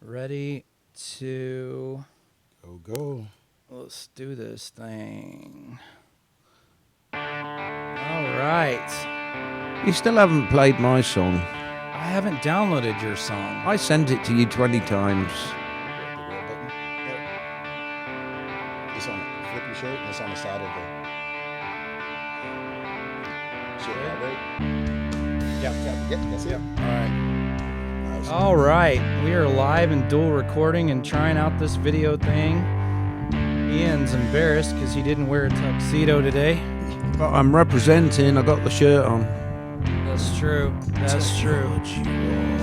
Ready to go. Let's do this thing. All right. You still haven't played my song. I haven't downloaded your song. I sent it to you 20 times. It's on flip your shirt and it's on the side of the shirt, right? Yep, that's it. All right. All right, we are live and dual recording and trying out this video thing. Ian's embarrassed because he didn't wear a tuxedo today. But I'm representing. I got the shirt on. That's true. That's true.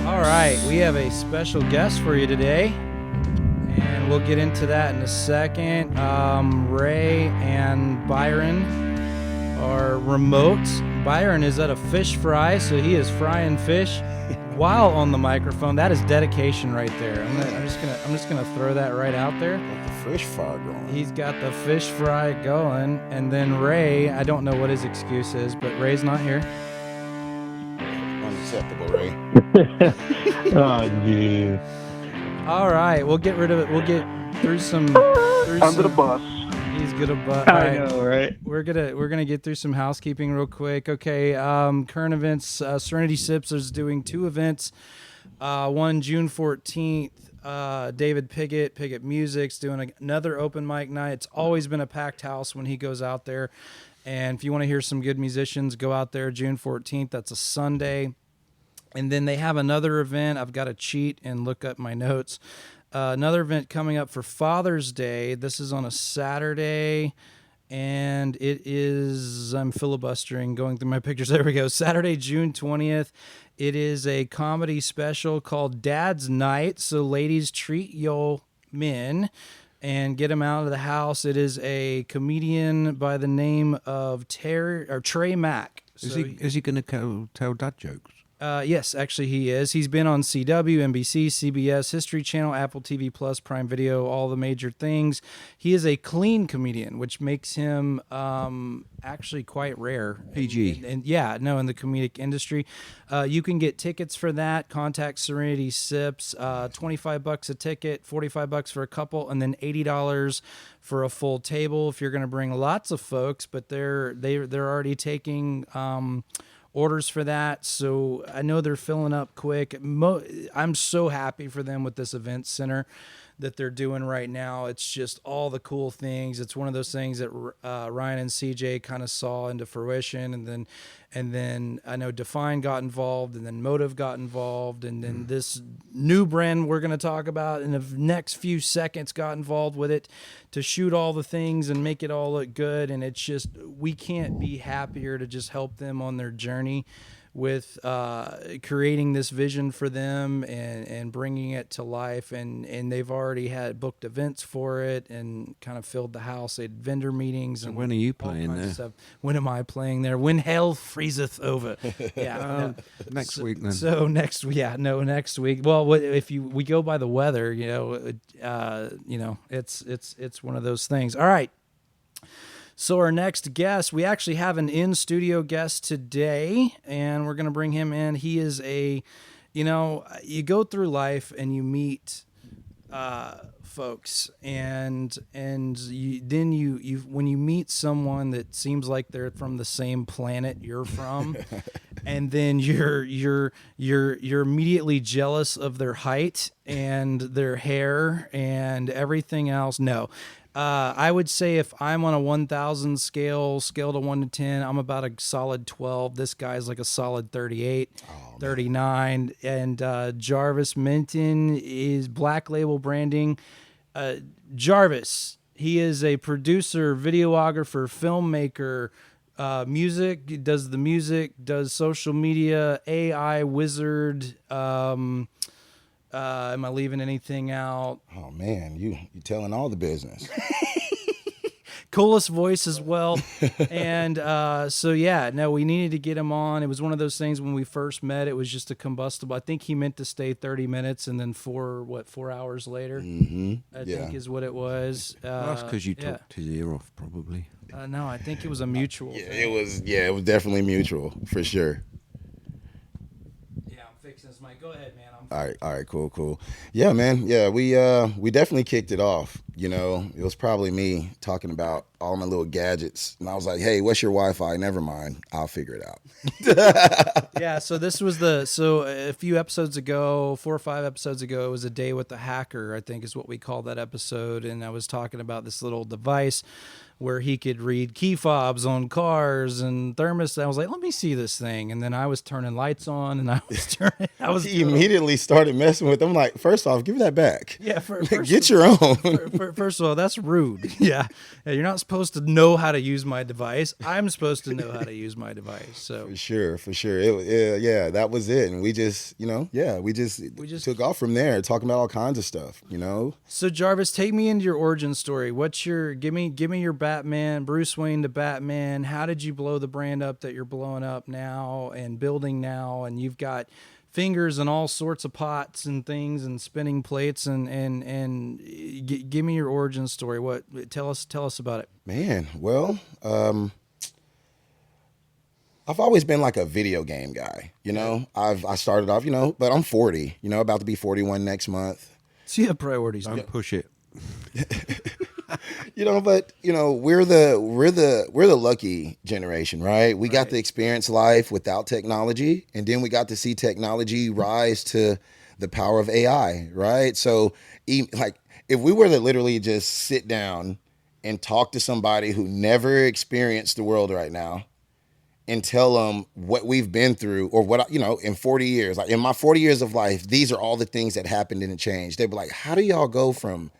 All right, we have a special guest for you today, and we'll get into that in a second. Ray and Byron are remote. Byron is at a fish fry, so he is frying fish while on the microphone. That is dedication right there. I'm just gonna throw that right out there. Got the fish fry going. He's got the fish fry going, and then Ray, I don't know what his excuse is, but Ray's not here. Unacceptable, Ray. Oh, geez. All right, we'll get rid of it. We'll get through some. Under the bus. He's gonna butt. I know, right? We're gonna get through some housekeeping real quick. Okay, current events. Serenity Sips is doing 2 events. One June 14th. David Piggot Music's doing another open mic night. It's always been a packed house when he goes out there. And if you want to hear some good musicians, go out there June 14th. That's a Sunday. And then they have another event. I've got to cheat and look up my notes. Another event coming up for Father's Day. This is on a Saturday, and it is, I'm filibustering, going through my pictures. There we go. Saturday, June 20th. It is a comedy special called Dad's Night. So ladies, treat your men and get them out of the house. It is a comedian by the name of Trey Mack. Is he going to tell dad jokes? Yes, actually he is. He's been on CW, NBC, CBS, History Channel, Apple TV Plus, Prime Video, all the major things. He is a clean comedian, which makes him actually quite rare. PG. And yeah, no, in the comedic industry. You can get tickets for that. Contact Serenity Sips. $25 a ticket, $45 for a couple, and then $80 for a full table if you're going to bring lots of folks. But they're already taking orders for that, so I know they're filling up quick. I'm so happy for them with this event center that they're doing right now. It's just all the cool things. It's one of those things that Ryan and CJ kind of saw into fruition, and then I know Define got involved, and then Motive got involved, and then this new brand we're going to talk about in the next few seconds got involved with it to shoot all the things and make it all look good. And it's just, we can't be happier to just help them on their journey with creating this vision for them and bringing it to life. And they've already had booked events for it and kind of filled the house. They had vendor meetings. So and when are you playing there? When am I playing there? When hell freezeth over. Yeah. Next week then. So next week. Well, if we go by the weather, it's one of those things. All right. So our next guest, we actually have an in-studio guest today, and we're going to bring him in. He is you go through life and you meet folks, and when you meet someone that seems like they're from the same planet you're from, and then you're immediately jealous of their height and their hair and everything else. No. I would say if I'm on a 1,000 scale to 1 to 10, I'm about a solid 12. This guy's like a solid 38, 39. And Jarvis Menton is Black Label Branding. Jarvis, he is a producer, videographer, filmmaker, music, does social media, AI wizard. Am I leaving anything out? Oh man, you telling all the business. Coolest voice as well. And we needed to get him on. It was one of those things when we first met, it was just a combustible. I think he meant to stay 30 minutes and then 4 hours later, I think is what it was. That's because you took his ear off, probably. No, I think it was a mutual thing. It was definitely mutual, for sure. Yeah, I'm fixing this mic. Go ahead, man. I'm All right, cool. Yeah, man. Yeah, we definitely kicked it off. You know, it was probably me talking about all my little gadgets, and I was like, "Hey, what's your Wi-Fi? Never mind, I'll figure it out." Yeah, so this was a few episodes ago, 4 or 5 episodes ago, it was a day with the hacker, I think is what we called that episode, and I was talking about this little device where he could read key fobs on cars and thermostats. I was like, let me see this thing. And then I was turning lights on, and He immediately started messing with them. I'm like, first off, give that back. Yeah, get your own. First of all, that's rude. Yeah, you're not supposed to know how to use my device. I'm supposed to know how to use my device. So For sure. Yeah, that was it. And we just, we just took off from there, talking about all kinds of stuff, So Jarvis, take me into your origin story. Give me your Batman, Bruce Wayne to Batman. How did you blow the brand up that you're blowing up now and building now? And you've got fingers in all sorts of pots and things and spinning plates and give me your origin story. Tell us about it. Man, well, I've always been like a video game guy, I started off, but I'm 40, about to be 41 next month. So you have priorities. Don't push it. But we're the lucky generation, right? We got to experience life without technology, and then we got to see technology rise to the power of AI, right? So, like, if we were to literally just sit down and talk to somebody who never experienced the world right now, and tell them what we've been through, or what in 40 years, like in my 40 years of life, these are all the things that happened and changed. They'd be like, "How do y'all go from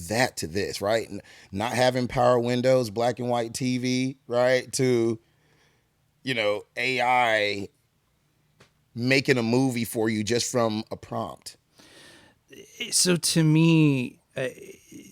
that to this, right? Not having power windows, black and white TV, right? To, AI making a movie for you just from a prompt." So to me,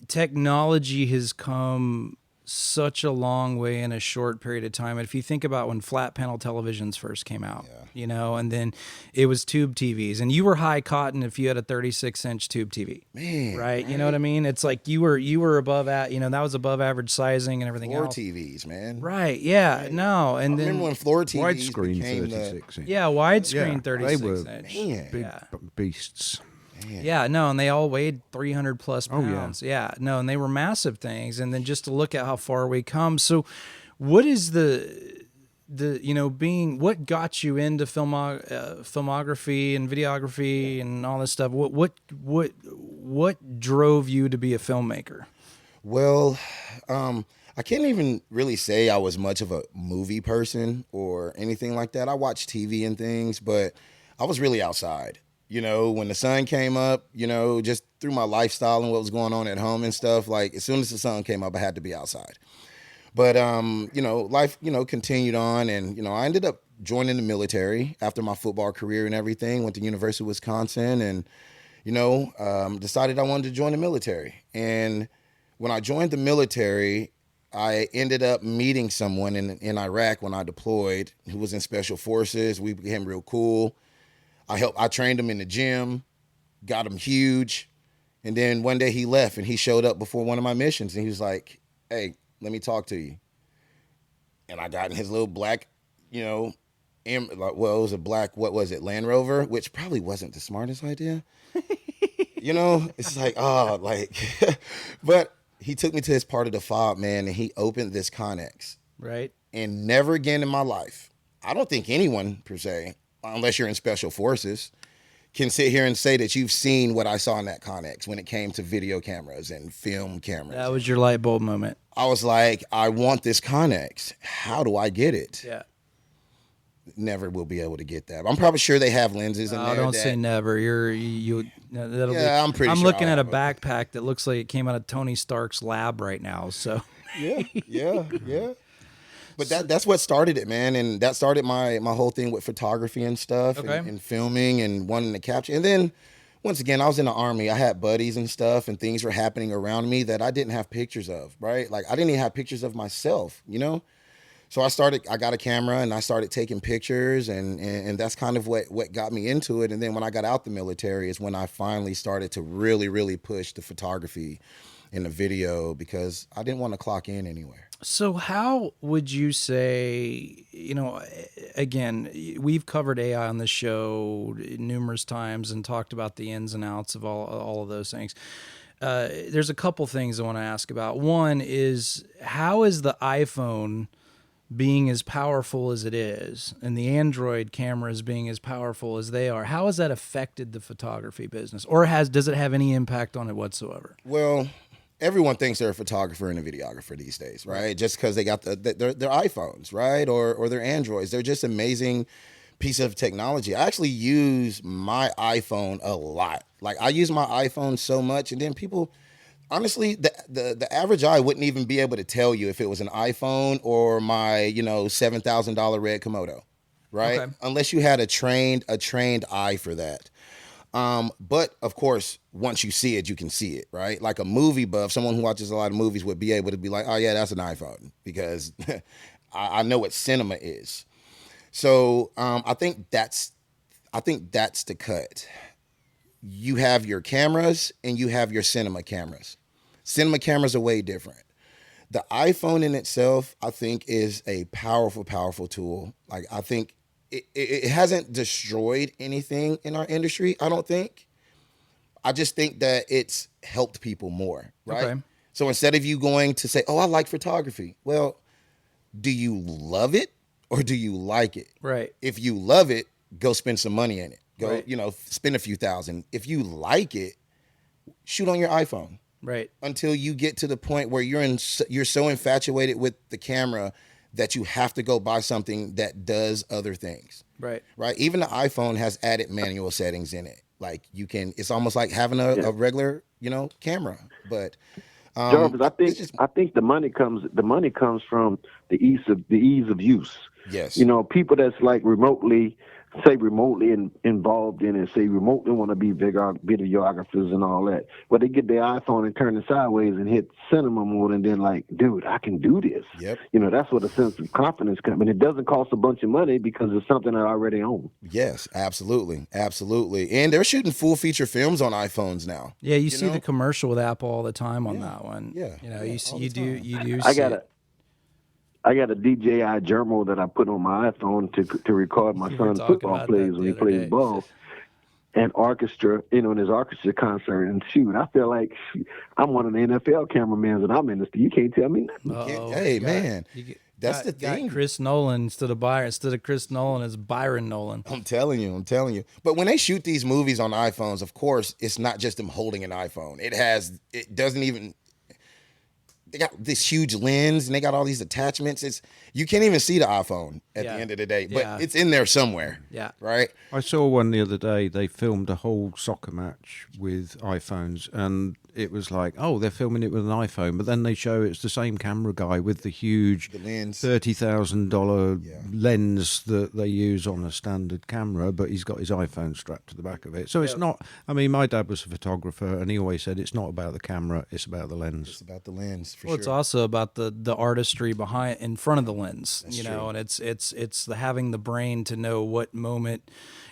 technology has come such a long way in a short period of time. And if you think about when flat panel televisions first came out, and then it was tube TVs, and you were high cotton if you had a 36-inch tube TV, man, right? You know what I mean? It's like you were above that was above average sizing and everything floor else. TVs, man. Right? Yeah. Right. No. And I remember when floor TVs widescreen became 36 inch. Yeah, widescreen 36 they were inch. Big beasts. Man. Yeah, no, and they all weighed 300 plus pounds. Oh, yeah, no, and they were massive things. And then just to look at how far we come. So, what is what got you into filmography and videography and all this stuff? What drove you to be a filmmaker? Well, I can't even really say I was much of a movie person or anything like that. I watched TV and things, but I was really outside. When the sun came up, just through my lifestyle and what was going on at home and stuff, like as soon as the sun came up, I had to be outside. But, life, continued on, and, I ended up joining the military after my football career and everything, went to University of Wisconsin and, decided I wanted to join the military. And when I joined the military, I ended up meeting someone in Iraq when I deployed who was in special forces. We became real cool. I trained him in the gym, got him huge. And then one day he left and he showed up before one of my missions and he was like, "Hey, let me talk to you." And I got in his little black, it was a black, Land Rover, which probably wasn't the smartest idea. It's like, but he took me to his part of the fob, man, and he opened this Connex. Right. And never again in my life, I don't think anyone per se, unless you're in special forces, can sit here and say that you've seen what I saw in that Connex when it came to video cameras and film cameras. That was your light bulb moment. I was like, I want this Connex. How do I get it? Yeah. Never will be able to get that. I'm probably sure they have lenses in there. Don't say never. I'm pretty I'm sure looking at a backpack that looks like it came out of Tony Stark's lab right now. So yeah. But that's what started it, man, and that started my whole thing with photography and stuff, and filming and wanting to capture. And then, once again, I was in the Army. I had buddies and stuff, and things were happening around me that I didn't have pictures of, right? Like, I didn't even have pictures of myself, So I got a camera, and I started taking pictures, and that's kind of what got me into it. And then when I got out the military is when I finally started to really, really push the photography and the video because I didn't want to clock in anywhere. So how would you say, again, we've covered AI on the show numerous times and talked about the ins and outs of all of those things. There's a couple things I want to ask about. One is, how is the iPhone being as powerful as it is and the Android cameras being as powerful as they are? How has that affected the photography business, or does it have any impact on it whatsoever? Well, everyone thinks they're a photographer and a videographer these days, right? Just because they got their iPhones, right? Or their Androids. They're just amazing piece of technology. I actually use my iPhone a lot. Like, I use my iPhone so much, and then people, honestly, the average eye wouldn't even be able to tell you if it was an iPhone or my, $7,000 red Komodo, right? Okay. Unless you had a trained eye for that. But of course, once you see it, you can see it, right? Like a movie buff, someone who watches a lot of movies would be able to be like, oh yeah, that's an iPhone, because I know what cinema is. So I think that's the cut. You have your cameras and you have your cinema cameras. Cinema cameras are way different. The iPhone in itself, I think, is a powerful, powerful tool. Like, I think it hasn't destroyed anything in our industry, I don't think. I just think that it's helped people more, right? Okay. So instead of you going to say, oh, I like photography. Well, do you love it or do you like it? Right. If you love it, go spend some money in it. Go, Right. Spend a few thousand. If you like it, shoot on your iPhone. Right. Until you get to the point where you're so infatuated with the camera that you have to go buy something that does other things. Right. Right. Even the iPhone has added manual settings in it. Like, it's almost like having a regular, camera. But Jarvis, I think the money comes from the ease of use. Yes. People that's like remotely involved in it, say remotely want to be videographers and all that. But they get their iPhone and turn it sideways and hit cinema mode, and then like, dude, I can do this. Yep. That's where the sense of confidence comes. And it doesn't cost a bunch of money because it's something I already own. Yes, absolutely. Absolutely. And they're shooting full feature films on iPhones now. Yeah, you see the commercial with Apple all the time on that one. Yeah. You do. I got a DJI Germo that I put on my iPhone to record my son's football plays when he plays ball, and orchestra, and his orchestra concert. And shoot, I feel like I'm one of the NFL cameramans, and I'm in this. You can't tell me nothing. Hey, man. That's the thing. Chris Nolan instead of Chris Nolan, it's Byron Nolan. I'm telling you. But when they shoot these movies on iPhones, of course, it's not just them holding an iPhone. They got this huge lens and they got all these attachments. You can't even see the iPhone at the end of the day, but it's in there somewhere. Yeah. Right. I saw one the other day. They filmed a whole soccer match with iPhones, and it was like, oh, they're filming it with an iPhone, but then they show it's the same camera guy with the huge lens. $30,000 lens that they use on a standard camera, but he's got his iPhone strapped to the back of it. So it's not. I mean, my dad was a photographer, and he always said it's not about the camera; it's about the lens. It's about the lens. For Well, it's also about the artistry in front of the lens. That's true. true. And it's having the brain to know what moment.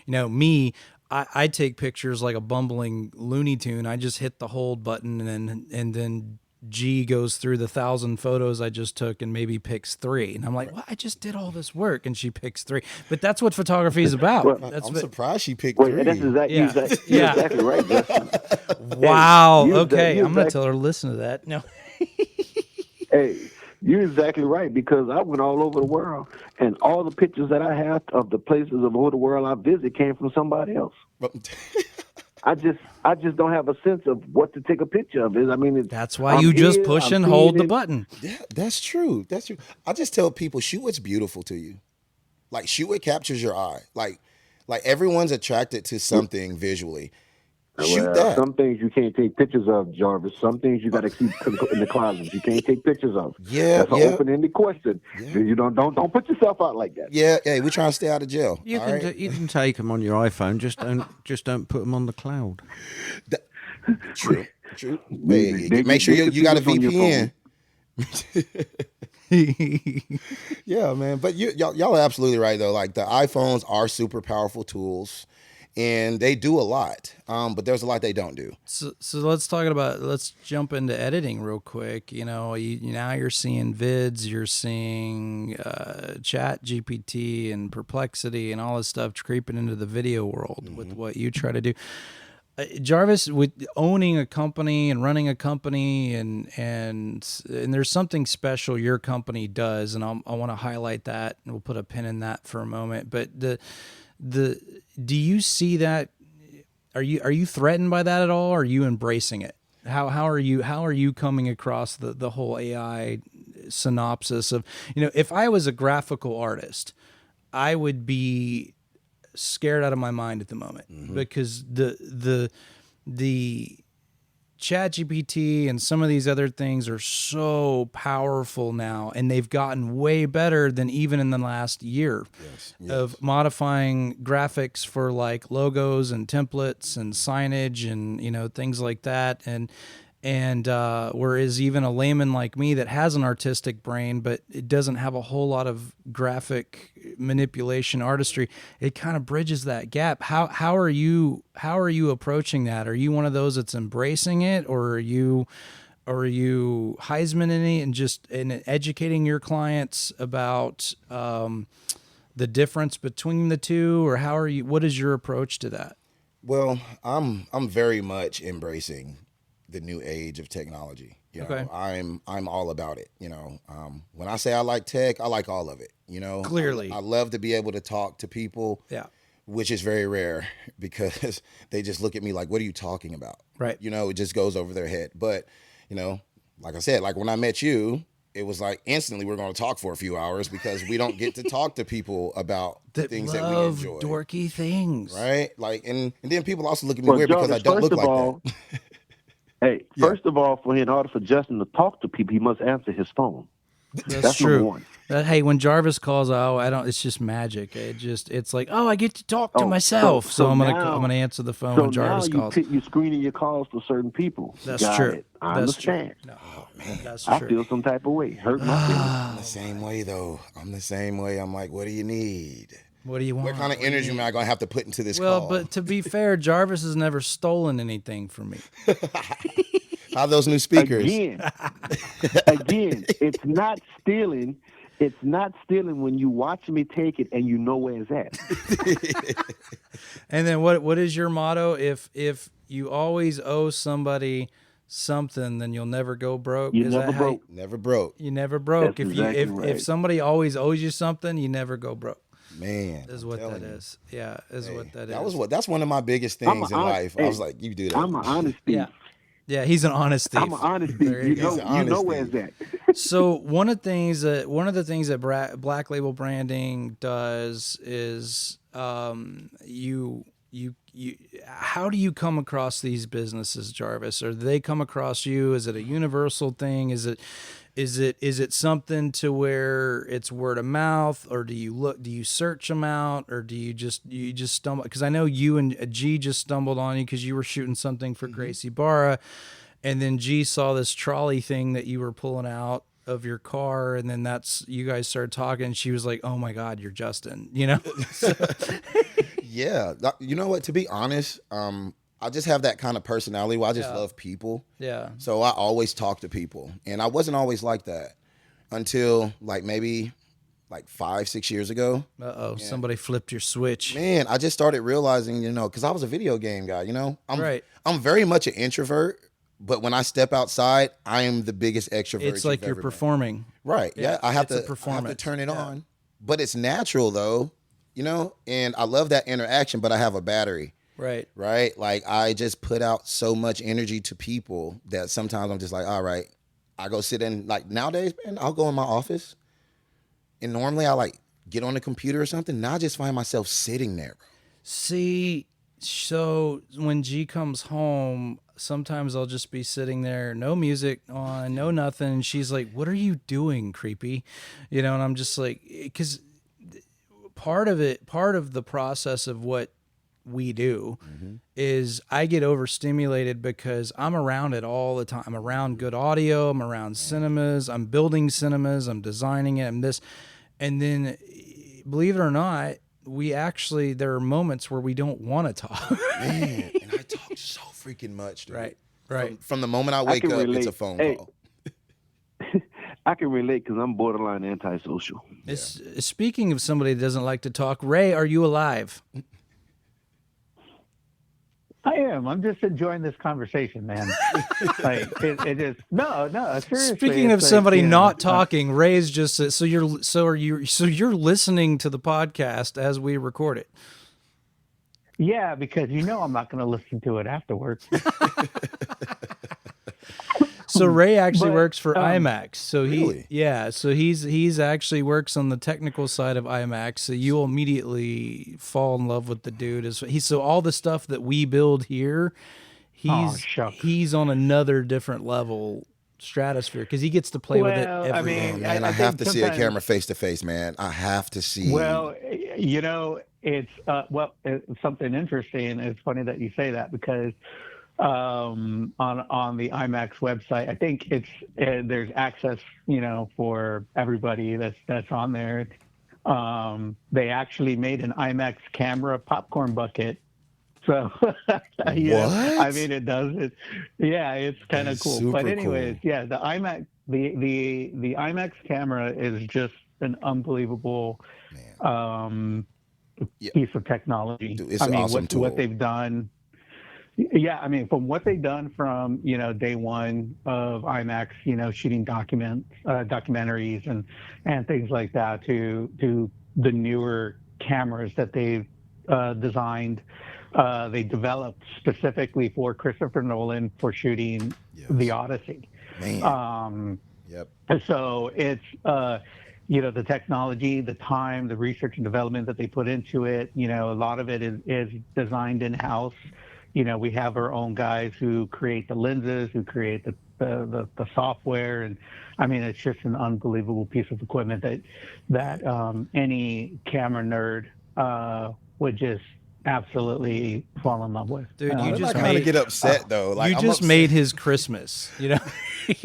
Me, I take pictures like a bumbling Looney Tune. I just hit the hold button and then G goes through the 1,000 photos I just took and maybe picks 3. And I'm like, well, I just did all this work, and she picks 3. But that's what photography is about. I'm surprised she picked 3. That's exactly right, Justin. Wow. Hey, okay, I'm gonna tell her to listen to that. No. Hey, you're exactly right, because I went all over the world, and all the pictures that I have of the places of all the world I visit came from somebody else. I just don't have a sense of what to take a picture of. That's why you just push and hold the button. Yeah, that's true. I just tell people, shoot what's beautiful to you. Like, shoot what captures your eye. Like everyone's attracted to something visually. Shoot that. Some things you can't take pictures of, Jarvis. Some things you got to keep in the closet. You can't take pictures of. Yeah, that's an open-ended question. Yeah. You don't put yourself out like that. Yeah, hey, we're trying to stay out of jail. You can take them on your iPhone. Just don't put them on the cloud. True. Make sure you got a VPN. Yeah, man. But y'all are absolutely right though. Like, the iPhones are super powerful tools. and they do a lot, but there's a lot they don't do. So let's jump into editing real quick. Now you're seeing vids, you're seeing Chat GPT and Perplexity and all this stuff creeping into the video world with what you try to do. Jarvis, with owning a company and running a company, and there's something special your company does, and I want to highlight that, and we'll put a pin in that for a moment. But do you see that? Are you threatened by that at all? Or are you embracing it? How are you coming across the whole AI synopsis of, if I was a graphical artist, I would be scared out of my mind at the moment because the ChatGPT and some of these other things are so powerful now, and they've gotten way better than even in the last year of modifying graphics for like logos and templates and signage and things like that. And whereas even a layman like me that has an artistic brain, but it doesn't have a whole lot of graphic manipulation artistry, it kind of bridges that gap. How are you approaching that? Are you one of those that's embracing it, or are you Heismaning it and just educating your clients about the difference between the two, or what is your approach to that? Well, I'm very much embracing the new age of technology. Okay. I'm all about it. When I say I like tech, I like all of it. Clearly, I love to be able to talk to people. Yeah. Which is very rare because they just look at me like, what are you talking about? Right. It just goes over their head. But, like I said, like when I met you, it was like instantly we're going to talk for a few hours because we don't get to talk to people about the things that we enjoy. Dorky things. Right? Like, and then people also look at me weird because I don't look like that. Hey, first of all, in order for Justin to talk to people, he must answer his phone. That's true. Number one. Hey, when Jarvis calls, I don't. It's just magic. It's like, I get to talk to myself. So I'm gonna answer the phone when Jarvis calls. You're screening your calls for certain people. That's true. It. I understand. No, man, that's I true. feel some type of way. Hurt my feelings. I'm the same way though. I'm the same way. I'm like, what do you need? What do you want? What kind of energy am I going to have to put into this call? call? Well, but to be fair, Jarvis has never stolen anything from me. How are those new speakers? Again, it's not stealing. It's not stealing when you watch me take it and you know where it's at. And then what is your motto? If you always owe somebody something, then you'll never go broke. Never broke. Never broke. You never broke. That's If somebody always owes you something, you never go broke. Man, is what that is. Yeah, what that is. That's one of my biggest things in life. I was like, you do that. I'm an honest thief. Yeah, he's an honest thief. I'm an honest thief. You know where it's at. So one of the things that Black Label Branding does is you how do you come across these businesses, Jarvis? Or do they come across you? Is it a universal thing? Is it something to where it's word of mouth, or do you search them out, or do you just stumble? Because I know you and G just stumbled on you because you were shooting something for Gracie Barra, and then G saw this trolley thing that you were pulling out of your car, and then you guys started talking, and she was like, "Oh my God, you're Justin," Yeah, you know what? To be honest, I just have that kind of personality where I just love people. Yeah. So I always talk to people, and I wasn't always like that until maybe 5-6 years ago. Somebody flipped your switch. Man, I just started realizing, because I was a video game guy. I'm very much an introvert, but when I step outside, I am the biggest extrovert. It's like you're performing. Right. Yeah. I have to turn it on, but it's natural though, and I love that interaction, but I have a battery. Right. Like I just put out so much energy to people that sometimes I'm just like, all right, I go sit in, like nowadays, man, I'll go in my office and normally I get on the computer or something. Now I just find myself sitting there. See, so when G comes home, sometimes I'll just be sitting there, no music on, no nothing. And she's like, what are you doing, creepy? And I'm just like, because part of the process of what we do is I get overstimulated because I'm around it all the time. I'm around good audio. I'm around cinemas. I'm building cinemas. I'm designing it. I'm this. And then, believe it or not, there are moments where we don't want to talk. Man, and I talk so freaking much, dude. Right. From the moment I wake up, it's a phone call. I can relate because I'm borderline antisocial. Speaking of somebody that doesn't like to talk, Ray, are you alive? I am. I'm just enjoying this conversation, man. Like it is. No, seriously. Speaking of somebody not talking, Ray's just so you're listening to the podcast as we record it. Yeah, because I'm not going to listen to it afterwards. So Ray actually works for IMAX. So really? So he's actually works on the technical side of IMAX. So you'll immediately fall in love with the dude. So all the stuff that we build here, he's on another different level, stratosphere, because he gets to play with it every day. Man, I have to see a camera face to face, man. I have to see. Well, it's it's something interesting. It's funny that you say that because on the IMAX website, I think there's access, for everybody that's on there. They actually made an IMAX camera popcorn bucket. So, I mean, it does. It's kind of cool. But anyways, cool. The IMAX, the IMAX camera is just an unbelievable piece of technology. Dude, it's an awesome tool. What they've done. Yeah, I mean, from what they've done from day one of IMAX, shooting documentaries and things like that to the newer cameras that they've designed. They developed specifically for Christopher Nolan for shooting The Odyssey. Man. So it's the technology, the time, the research and development that they put into it. A lot of it is designed in house. We have our own guys who create the lenses, who create the software, and I mean it's just an unbelievable piece of equipment that any camera nerd would just absolutely fall in love with. Dude, you just kind of get upset though. Like you just made his Christmas.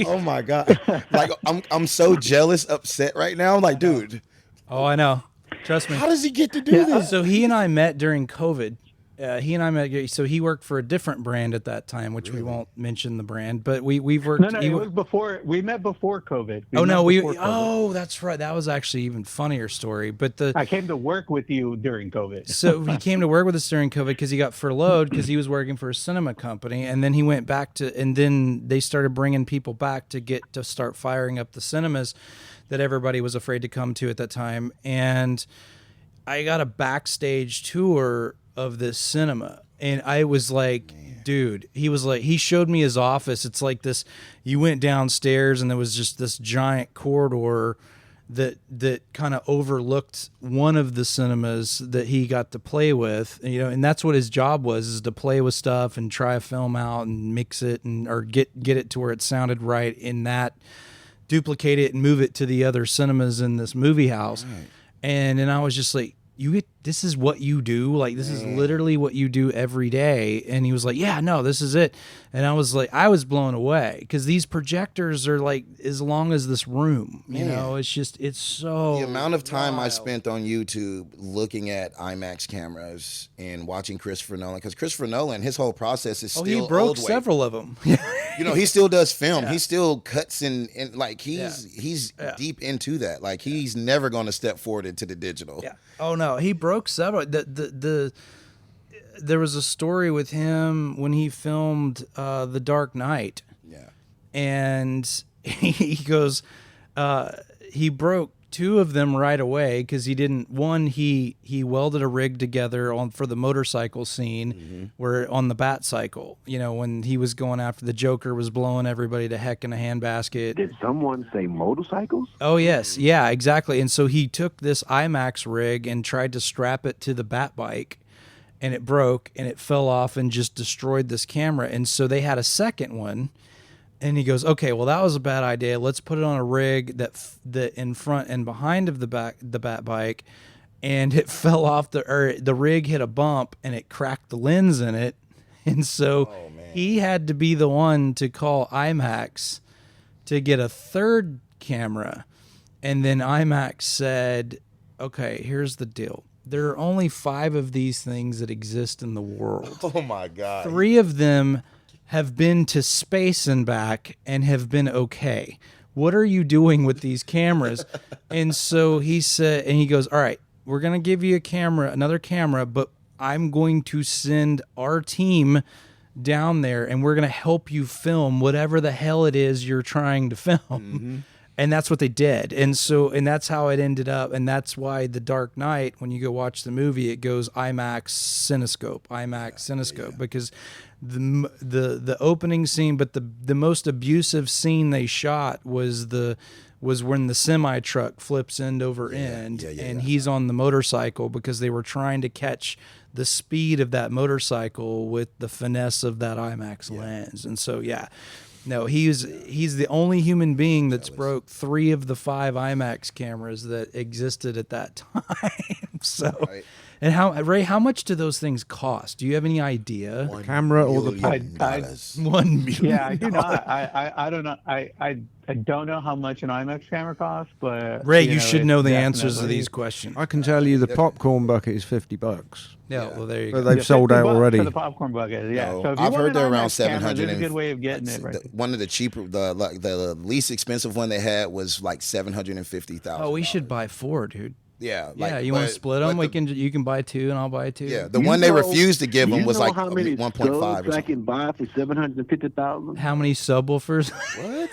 Oh my god! Like I'm so jealous, upset right now. I'm like, dude. Oh, I know. Trust me. How does he get to do this? So he and I met during COVID. So he worked for a different brand at that time, which we won't mention the brand, but we've worked. No, it was before. We met before COVID. That's right. That was actually even funnier story. But I came to work with you during COVID. So he came to work with us during COVID because he got furloughed because he was working for a cinema company, and then he went back and then they started bringing people back to start firing up the cinemas that everybody was afraid to come to at that time, and I got a backstage tour of this cinema, and I was like, dude, he showed me his office. It's like this, you went downstairs and there was just this giant corridor that kind of overlooked one of the cinemas that he got to play with, and that's what his job was, is to play with stuff and try a film out and mix it or get it to where it sounded right in that, duplicate it and move it to the other cinemas in this movie house. Right. And I was just like, this is what you do? Like, this is literally what you do every day? And he was like, yeah, no, this is it. And I was like, I was blown away because these projectors are like as long as this room, it's so. The amount of time I spent on YouTube looking at IMAX cameras and watching Christopher Nolan, because Christopher Nolan, his whole process is still he broke old several of them. He still does film. He still cuts and like he's deep into that. Like he's never going to step forward into the digital. Yeah. Oh no, he broke several. There was a story with him when he filmed The Dark Knight. Yeah. And he goes, he broke two of them right away because he didn't. One, he welded a rig together for the motorcycle scene, where on the Bat Cycle, when he was going after the Joker was blowing everybody to heck in a handbasket. Did someone say motorcycles? Oh yes, yeah, exactly. And so he took this IMAX rig and tried to strap it to the Bat bike, and it broke and it fell off and just destroyed this camera. And so they had a second one. And he goes, okay, well, that was a bad idea. Let's put it on a rig that in front and behind of the Bat bike, and it fell off the rig hit a bump and it cracked the lens in it, and so he had to be the one to call IMAX to get a third camera, and then IMAX said, okay, here's the deal. There are only 5 of these things that exist in the world. Oh my God. 3 of them have been to space and back and have been okay. What are you doing with these cameras? And so he said, and he goes, all right, we're going to give you another camera, but I'm going to send our team down there and we're going to help you film whatever the hell it is you're trying to film. Mm-hmm. And that's what they did. And that's how it ended up. And that's why The Dark Knight, when you go watch the movie, it goes IMAX Cinescope, because the opening scene, but the most abusive scene they shot was when the semi truck flips end over end and he's on the motorcycle, because they were trying to catch the speed of that motorcycle with the finesse of that IMAX lens. And so, no, he's the only human being that's broke 3 of the 5 IMAX cameras that existed at that time. So, Right. And how much do those things cost? Do you have any idea? The camera or the pop? $1 million. Yeah, I do not. I don't know. I don't know how much an IMAX camera costs, but Ray, you should know the definitely- answers to these questions. I can tell you the popcorn bucket is $50. Yeah, well, there you But go. they've sold out $50 already. for the popcorn bucket. Yeah, No, so if you I've want heard an they're around IMAX camera, 700. There's a good way of getting it. Right. One of the cheaper, the least expensive one they had was like $750,000. Oh, we should buy 4, dude. Yeah, Yeah, you want to split them? You can buy 2, and I'll buy 2. Yeah, the one they refused to give them was like how many 1.5 or stoves I something. can buy for $750,000? How many subwoofers? What?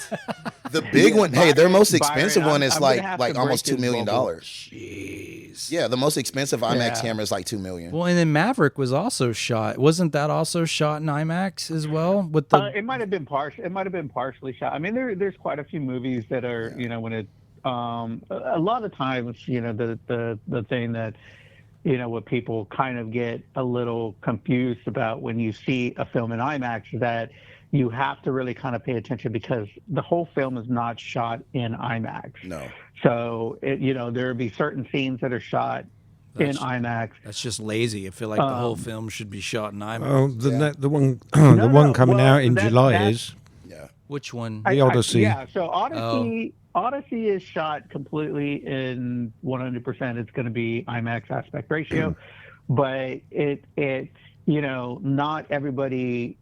The big one, hey, their most expensive Byron, one is I'm gonna have like to almost break $2 million. this Jeez. Yeah, the most expensive IMAX Yeah. camera is like $2 million. Well, and then Maverick was also shot. Wasn't that also shot in IMAX as well? With the It might have been partial. It might have been partially shot. I mean, there's quite a few movies that are, when it, a lot of times, the thing that, what people kind of get a little confused about when you see a film in IMAX is that you have to really kind of pay attention, because the whole film is not shot in IMAX. No. So there would be certain scenes that are shot in IMAX. That's just lazy. I feel like the whole film should be shot in IMAX. Oh, the one the one coming out in July is Yeah. Which one? The Odyssey. Yeah, so Odyssey is shot completely in 100%. It's going to be IMAX aspect ratio, but it not everybody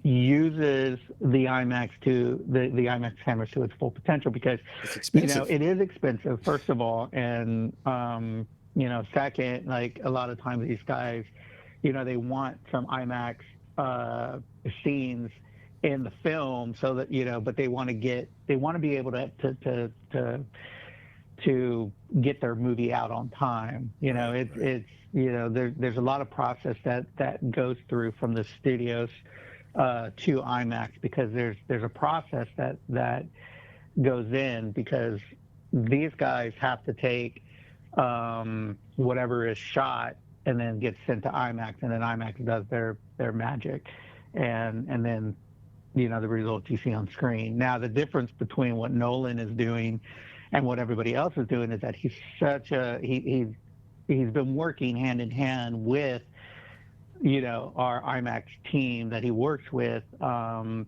uses the IMAX to the IMAX cameras to its full potential, because It's expensive. it is expensive, first of all, and second, like a lot of times these guys, they want some IMAX scenes in the film, so that but they want to be able to get their movie out on time. It's there's a lot of process that goes through from the studios to IMAX, because there's a process that goes in, because these guys have to take whatever is shot and then gets sent to IMAX, and then IMAX does their magic, and then the results you see on screen. Now, the difference between what Nolan is doing and what everybody else is doing is that he's been working hand in hand with our IMAX team that he works with, and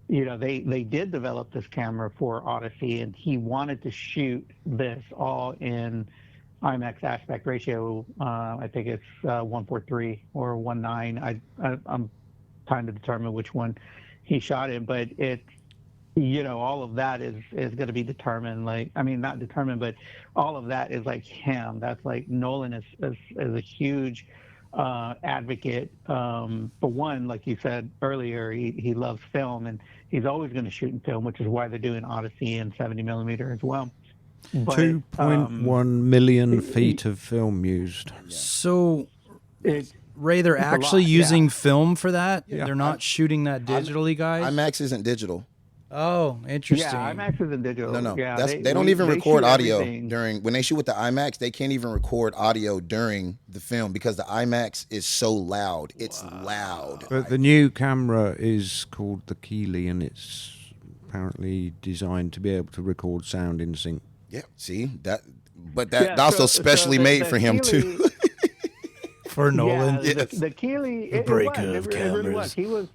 they did develop this camera for Odyssey, and he wanted to shoot this all in IMAX aspect ratio. I think it's 143 or 19. I'm trying to determine which one he shot in, but it, all of that is going to be determined. Like, I mean, not determined, but all of that is like him. That's like Nolan is a huge advocate. For one, like you said earlier, he loves film, and he's always going to shoot in film, which is why they're doing Odyssey in 70 millimeter as well. But, 2.1 million feet of film used. So, Ray, they're actually using film for that? Yeah. They're not shooting that digitally, guys? IMAX isn't digital. Oh, interesting. Yeah, IMAX isn't digital. No. Yeah, they don't even record shoot audio everything. when they shoot with the IMAX. They can't even record audio during the film, because the IMAX is so loud. It's loud. But the new camera is called the Keeley, and it's apparently designed to be able to record sound in sync. Yeah, see that, but that Yeah, also so specially the made for him Keeley- too. For Nolan? Yeah, the Keeley, it break was. of It really was. cameras. He was.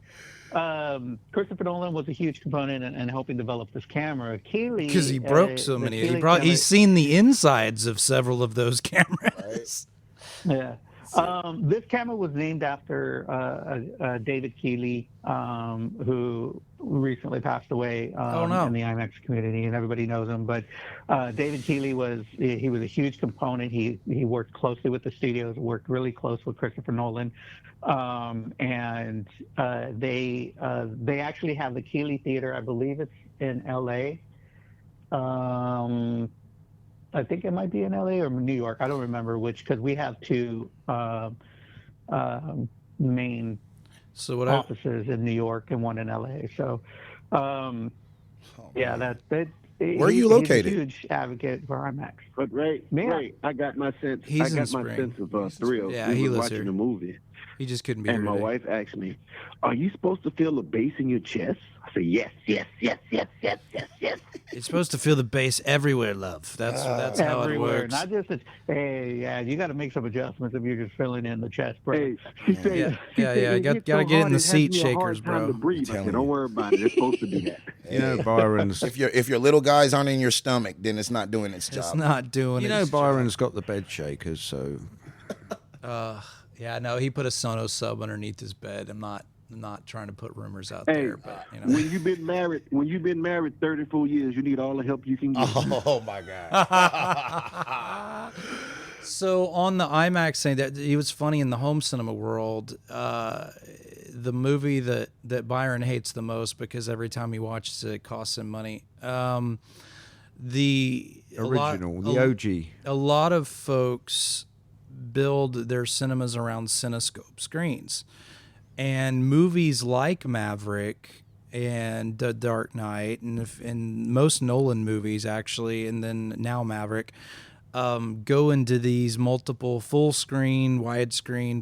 Christopher Nolan was a huge component in helping develop this camera. Keeley, because he broke so many. Keeley He's seen the insides of several of those cameras. Right. Yeah. This camera was named after David Keeley, who recently passed away in the IMAX community, and everybody knows him. But David Keeley was a huge component. He worked closely with the studios, worked really close with Christopher Nolan, and they actually have the Keeley Theater. I believe it's in L.A. I think it might be in LA or New York. I don't remember which, because we have two main offices in New York and one in LA. So, where are you located? He's a huge advocate for IMAX. But Ray, I got my sense. He's I got my sense of thrill. Yeah, we he was lives watching here. a movie. He just couldn't be And here my today. wife asked me, "Are you supposed to feel the bass in your chest?" I said, "Yes, yes, yes, yes, yes, yes, yes." It's supposed to feel the bass everywhere, love. That's how it Everywhere, works. not just you got to make some adjustments if you're just filling in the chest, bro. Hey, she said, Yeah. Gotta get in the seat shakers, bro. To breathe. I said, "Don't worry about it. It's supposed to do that." You know, Byron's. If your little guys aren't in your stomach, then it's not doing its job. It's not doing You it. know, Byron's got the bed shakers, so Yeah, no, he put a Sonos sub underneath his bed. I'm not trying to put rumors out Hey, there, but you know. when you've been married 34 years, you need all the help you can get. Oh my God. So on the IMAX thing, that it was funny in the home cinema world. The movie that Byron hates the most because every time he watches it, it costs him money. The original, the OG. A lot of folks build their cinemas around Cinescope screens, and movies like Maverick and The Dark Knight and most Nolan movies actually, and then now Maverick, go into these multiple full screen, widescreen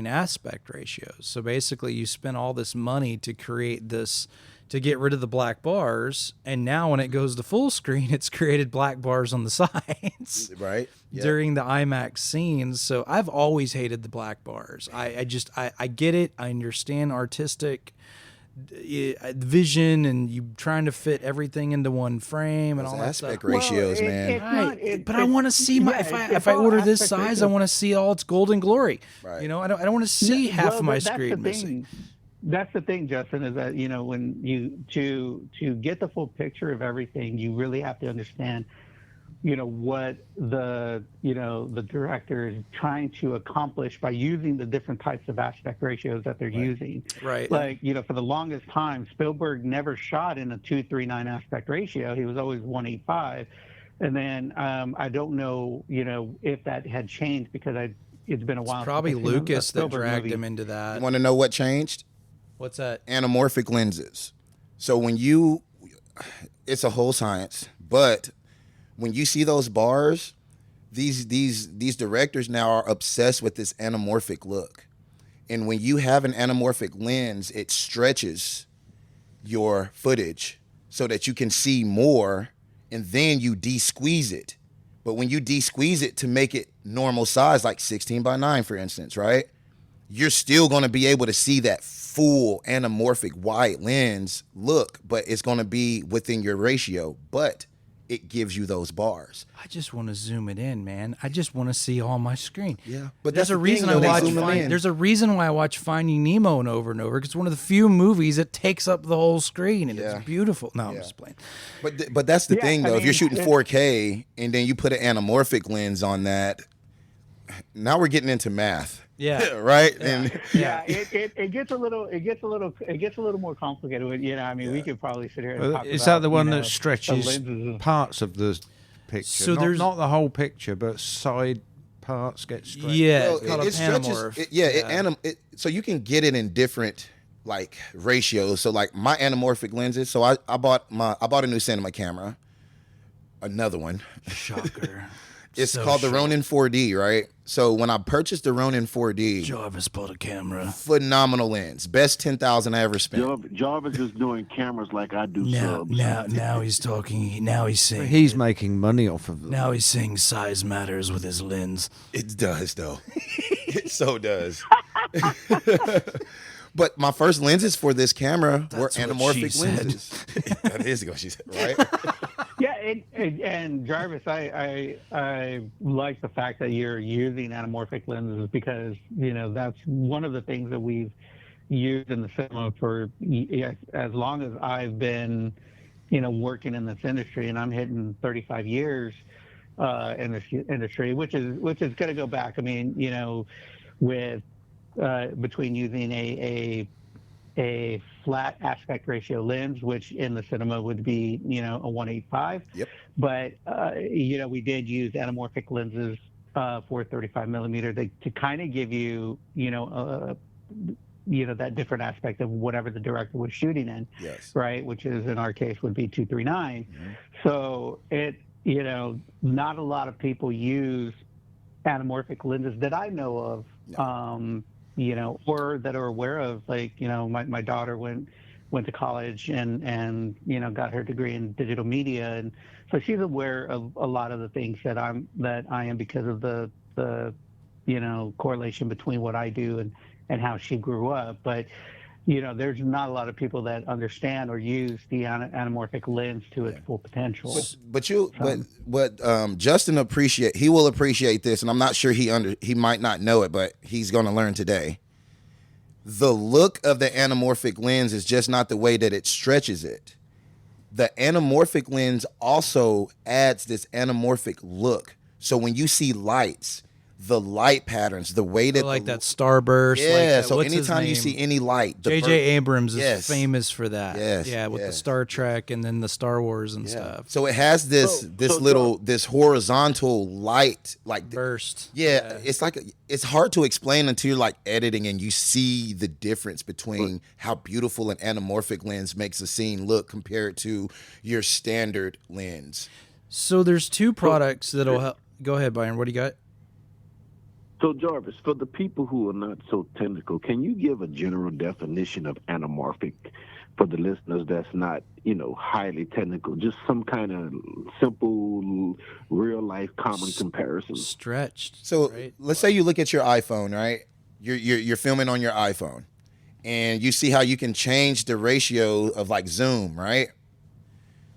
aspect ratios. So basically you spend all this money to create this, to get rid of the black bars, and now when it goes to full screen, it's created black bars on the sides. Right. Yeah. During the IMAX scenes. So I've always hated the black bars. I get it. I understand artistic vision and you trying to fit everything into one frame and Those all that aspect stuff. ratios, man. But I want to see if I order this size, I want to see all its golden glory. Right. You know, I don't want to see half of my screen missing. That's the thing, Justin, is that, you know, when you to get the full picture of everything, you really have to understand, you know, what the director is trying to accomplish by using the different types of aspect ratios that they're using. Right. Like, you know, for the longest time, Spielberg never shot in a 2:3:9 aspect ratio. He was always 1:8:5. And then I don't know, you know, if that had changed because it's been a while. It's probably since I've seen a Lucas that Spielberg dragged movie. him into that. You want to know what changed? What's that? Anamorphic lenses. So it's a whole science, but when you see those bars, these directors now are obsessed with this anamorphic look. And when you have an anamorphic lens, it stretches your footage so that you can see more, and then you de-squeeze it. But when you de-squeeze it to make it normal size, like 16:9, for instance, right? You're still going to be able to see that full anamorphic wide lens look, but it's going to be within your ratio, but it gives you those bars. I just want to zoom it in, man. I just want to see all my screen. Yeah, but there's that's a the reason thing, though, I they watch. zoom 'em in. There's a reason why I watch Finding Nemo and over. Because it's one of the few movies that takes up the whole screen and Yeah. it's beautiful. No, I'm Yeah. just playing. But that's the Yeah, thing, I though. If you're mean, shooting 4K and then you put an anamorphic lens on that, now we're getting into math. Yeah. Right? Yeah. And Yeah, it gets a little more complicated. You know, I mean, we could probably sit here and talk Is about, that the one you know, that stretches the lenses. parts of the picture? So not, there's- not the whole picture, but side parts get stretched. Yeah, well, it's called a it stretches. panamorph. So you can get it in different like ratios. So like my anamorphic lenses. So I bought a new cinema camera, another one. Shocker. It's So called the shocked. Ronin 4D, right? So when I purchased the Ronin 4D, Jarvis bought a camera. phenomenal lens, best 10,000 I ever spent. Jarvis is doing cameras like I do subs. Now he's talking. Now he's saying. He's making money off of them. Now he's saying size matters with his lens. It does though. It so does. But my first lenses for this camera were That's what she anamorphic said. lenses. That is what she said, right? Yeah, and Jarvis, I like the fact that you're using anamorphic lenses because that's one of the things that we've used in the cinema for as long as I've been working in this industry, and I'm hitting 35 years in this industry, which is going to go back. I mean, with between using a flat aspect ratio lens, which in the cinema would be, a 1.85. Yep. But, we did use anamorphic lenses for 35 millimeter to kind of give you, that different aspect of whatever the director was shooting in. Yes. Right. Which is in our case would be 239. Mm-hmm. So not a lot of people use anamorphic lenses that I know of. No. Or that are aware of, like, my daughter went to college and got her degree in digital media, and so she's aware of a lot of the things that I am because of the correlation between what I do and how she grew up. But there's not a lot of people that understand or use the anamorphic lens to its full potential. But Justin will appreciate this, and I'm not sure he might not know it, but he's going to learn today. The look of the anamorphic lens is just not the way that it stretches it. The anamorphic lens also adds this anamorphic look. So when you see lights, the light patterns, the way that that starburst. Yeah, like so anytime you see any light. J.J. Abrams is famous for that. Yes. Yeah, with the Star Trek and then the Star Wars and stuff. So it has this horizontal light like burst. Yeah, it's hard to explain until you're like editing and you see the difference between how beautiful an anamorphic lens makes a scene look compared to your standard lens. So there's two products that'll help. Go ahead, Byron. What do you got? So, Jarvis, for the people who are not so technical, can you give a general definition of anamorphic for the listeners that's not, highly technical? Just some kind of simple, real-life common comparison. Stretched. So let's say you look at your iPhone, right? You're filming on your iPhone, and you see how you can change the ratio of like zoom, right?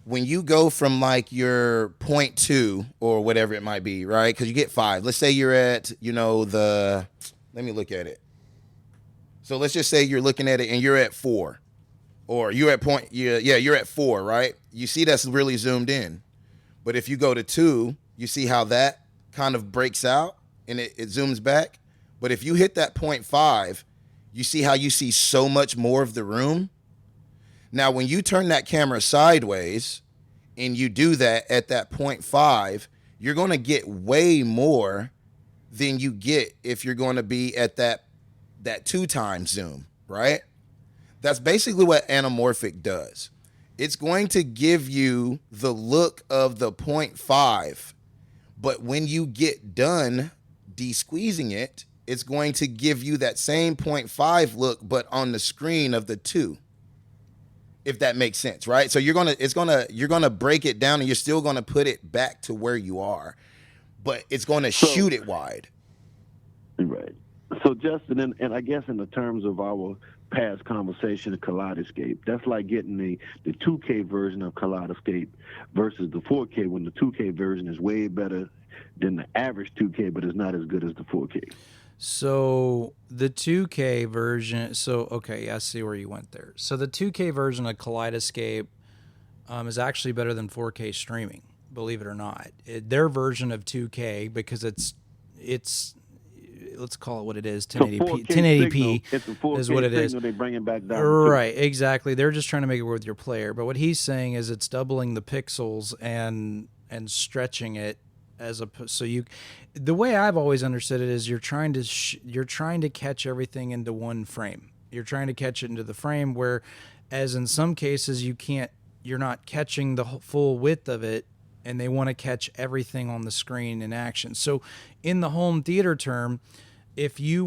When you go from like your 0.2 or whatever it might be, right? Because you get 5. Let's say you're at, let me look at it. So let's just say you're looking at it and you're at 4. Or you're at you're at 4, right? You see that's really zoomed in. But if you go to 2, you see how that kind of breaks out and it zooms back. But if you hit that 0.5, you see how you see so much more of the room. Now, when you turn that camera sideways and you do that at that 0.5, you're going to get way more than you get if you're going to be at that 2 times zoom, right? That's basically what anamorphic does. It's going to give you the look of the 0.5, but when you get done de-squeezing it, it's going to give you that same 0.5 look, but on the screen of the 2. If that makes sense, right? So you're gonna break it down and you're still gonna put it back to where you are, but it's gonna shoot it wide. Right. So Justin, and I guess in the terms of our past conversation of Kaleidoscape, that's like getting the 2K version of Kaleidoscape versus the 4K when the 2K version is way better than the average 2K, but it's not as good as the 4K. So the 2K version, I see where you went there. So the 2K version of Kaleidoscape is actually better than 4K streaming, believe it or not. Their version of 2K, because it's let's call it what it is, 1080p. 1080p is what it is. They bring it back down. Right, exactly. They're just trying to make it work with your player. But what he's saying is it's doubling the pixels and stretching it the way I've always understood it is you're trying to catch everything into one frame. You're trying to catch it into the frame, where as in some cases you're not catching the full width of it, and they want to catch everything on the screen in action. So in the home theater term, if you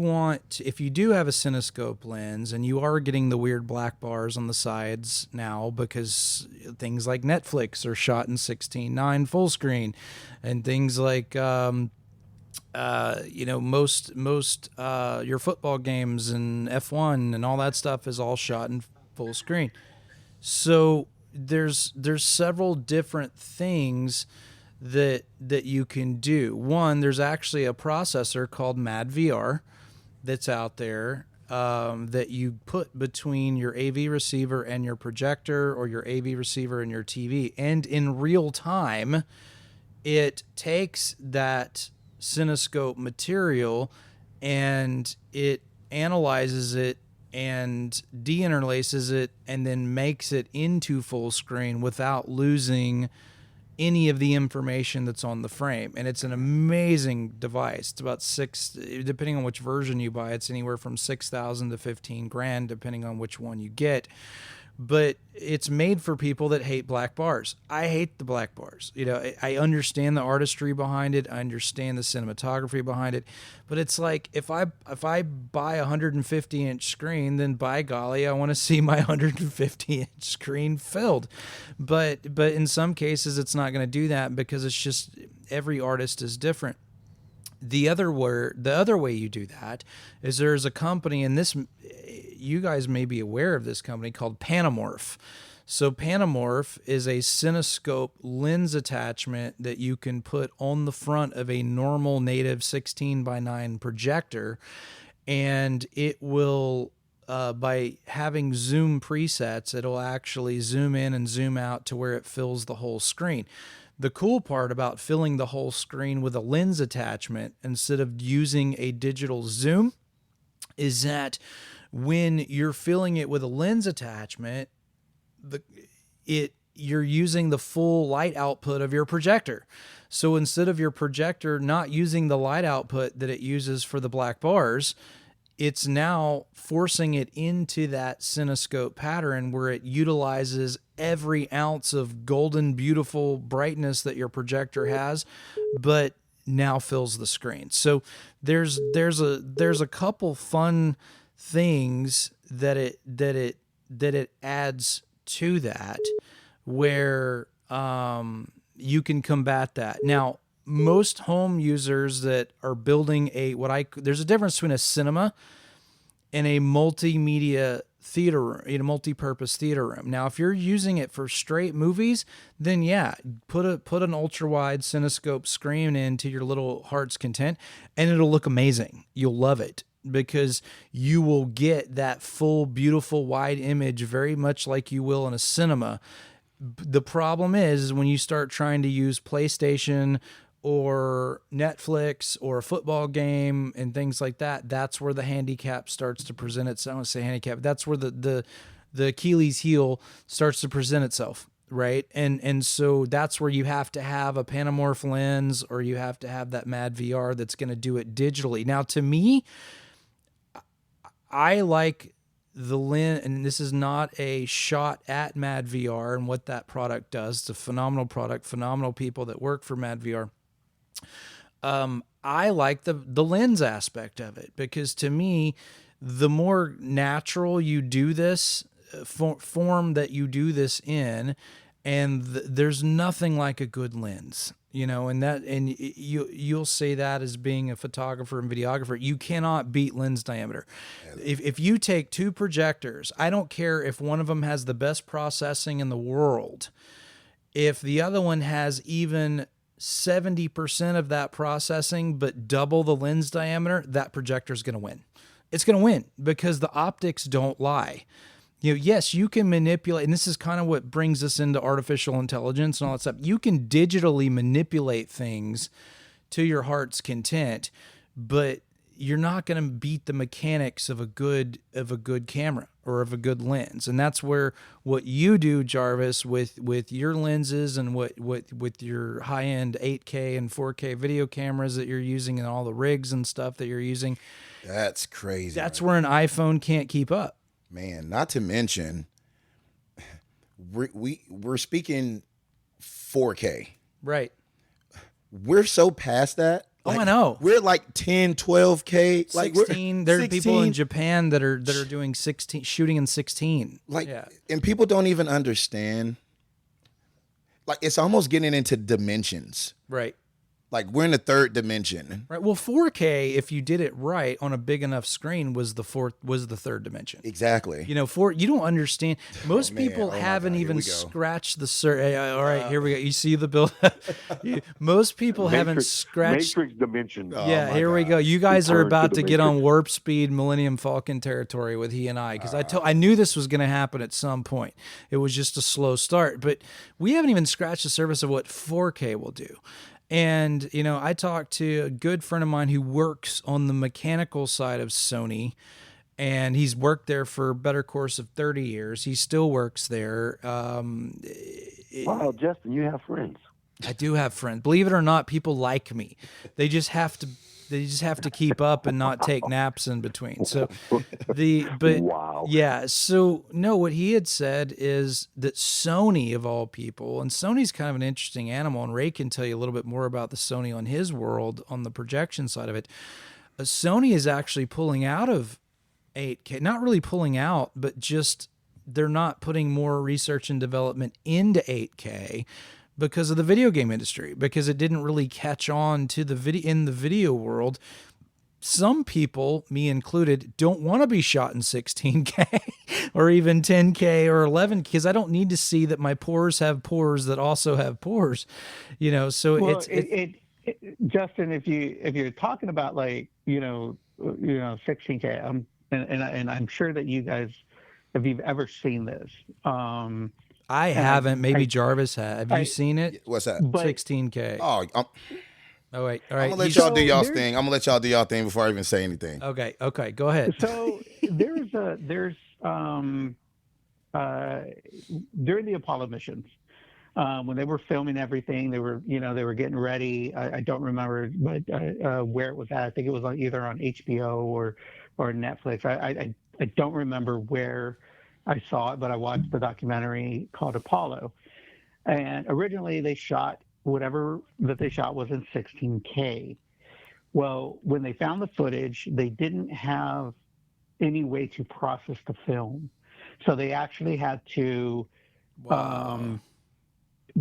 do have a cinescope lens and you are getting the weird black bars on the sides now because things like Netflix are shot in 16:9 full screen, and things like most your football games and F1 and all that stuff is all shot in full screen. So there's several different things that you can do. One, there's actually a processor called MadVR that's out there that you put between your AV receiver and your projector, or your AV receiver and your TV, and in real time, it takes that Cinescope material and it analyzes it and deinterlaces it and then makes it into full screen without losing any of the information that's on the frame. And it's an amazing device. It's about depending on which version you buy, it's anywhere from 6,000 to 15 grand, depending on which one you get. But it's made for people that hate black bars. I hate the black bars. I understand the artistry behind it. I understand the cinematography behind it. But it's like, if I buy a 150-inch screen, then by golly, I want to see my 150-inch screen filled. But in some cases, it's not going to do that, because it's just every artist is different. The other way you do that is there's a company, and this, you guys may be aware of this company, called Panamorph. So Panamorph is a Cinescope lens attachment that you can put on the front of a normal native 16:9 projector, and it will, by having zoom presets, it'll actually zoom in and zoom out to where it fills the whole screen. The cool part about filling the whole screen with a lens attachment instead of using a digital zoom is that when you're filling it with a lens attachment, you're using the full light output of your projector. So instead of your projector not using the light output that it uses for the black bars, it's now forcing it into that Cinescope pattern where it utilizes every ounce of golden, beautiful brightness that your projector has, but now fills the screen. So there's a couple fun things that it adds to that, where you can combat that. Now, most home users that are building there's a difference between a cinema and a multimedia theater room, a multi-purpose theater room. Now, if you're using it for straight movies, then yeah, put an ultra-wide Cinescope screen into your little heart's content, and it'll look amazing. You'll love it, because you will get that full, beautiful, wide image very much like you will in a cinema. The problem is when you start trying to use PlayStation or Netflix or a football game and things like that, that's where the handicap starts to present itself. I don't want to say handicap. That's where the Achilles heel starts to present itself, right? And so that's where you have to have a Panamorph lens, or you have to have that MadVR that's going to do it digitally. Now, to me, I like the lens, and this is not a shot at MadVR and what that product does. It's a phenomenal product, phenomenal people that work for MadVR. I like the lens aspect of it, because to me, the more natural you do this, form that you do this in, and there's nothing like a good lens, and you'll say that as being a photographer and videographer. You cannot beat lens diameter. If you take two projectors, I don't care if one of them has the best processing in the world, if the other one has even 70% of that processing but double the lens diameter, that projector is going to win. It's going to win because the optics don't lie. Yes, you can manipulate, and this is kind of what brings us into artificial intelligence and all that stuff. You can digitally manipulate things to your heart's content, but you're not going to beat the mechanics of a good camera or of a good lens. And that's where what you do, Jarvis, with your lenses and what with your high-end 8K and 4K video cameras that you're using and all the rigs and stuff that you're using. That's crazy. That's where an iPhone can't keep up. Man, not to mention, we're speaking 4K. Right. We're so past that. I know. We're like 10, 12K. 16. There are people in Japan that are doing 16, shooting in 16. And people don't even understand. Like, it's almost getting into dimensions. Right. Like we're in the third dimension. Right. Well, 4K, if you did it right on a big enough screen, was the third dimension. Exactly. You don't understand. Most people haven't God, even scratched the surface. All right, here we go. You see the build. Most people haven't scratched Matrix dimension. Yeah, here we go. You guys are about to get on warp speed Millennium Falcon territory with he and I, because I knew this was going to happen at some point. It was just a slow start, but we haven't even scratched the surface of what 4K will do. And, I talked to a good friend of mine who works on the mechanical side of Sony, and he's worked there for a better course of 30 years. He still works there. Wow, Justin, you have friends. I do have friends. Believe it or not, people like me. They just have to keep up and not take naps in between. So Wow. Yeah, so no, what he had said is that Sony of all people, and Sony's kind of an interesting animal, and Ray can tell you a little bit more about the Sony on his world on the projection side of it. Sony is actually pulling out of 8K, not really pulling out, but just they're not putting more research and development into 8K because of the video game industry, because it didn't really catch on to the video world. Some people, me included, don't want to be shot in 16K or even 10K or 11, because I don't need to see that my pores have pores that also have pores, so Well, it's Justin, if you're talking about 16K, and I'm sure that you guys, if you've ever seen this, I haven't. Maybe Jarvis had. Have you seen it? What's that? 16K. Oh, Oh wait. All I'm right. gonna let y'all do y'all thing. I'm gonna let y'all do y'all thing before I even say anything. Okay. Go ahead. So there's during the Apollo missions, when they were filming everything, they were getting ready. I don't remember, but where it was at. I think it was either on HBO or Netflix. I don't remember where I saw it, but I watched the documentary called Apollo. And originally they shot whatever that they shot was in 16K. Well, when they found the footage, they didn't have any way to process the film. So they actually had to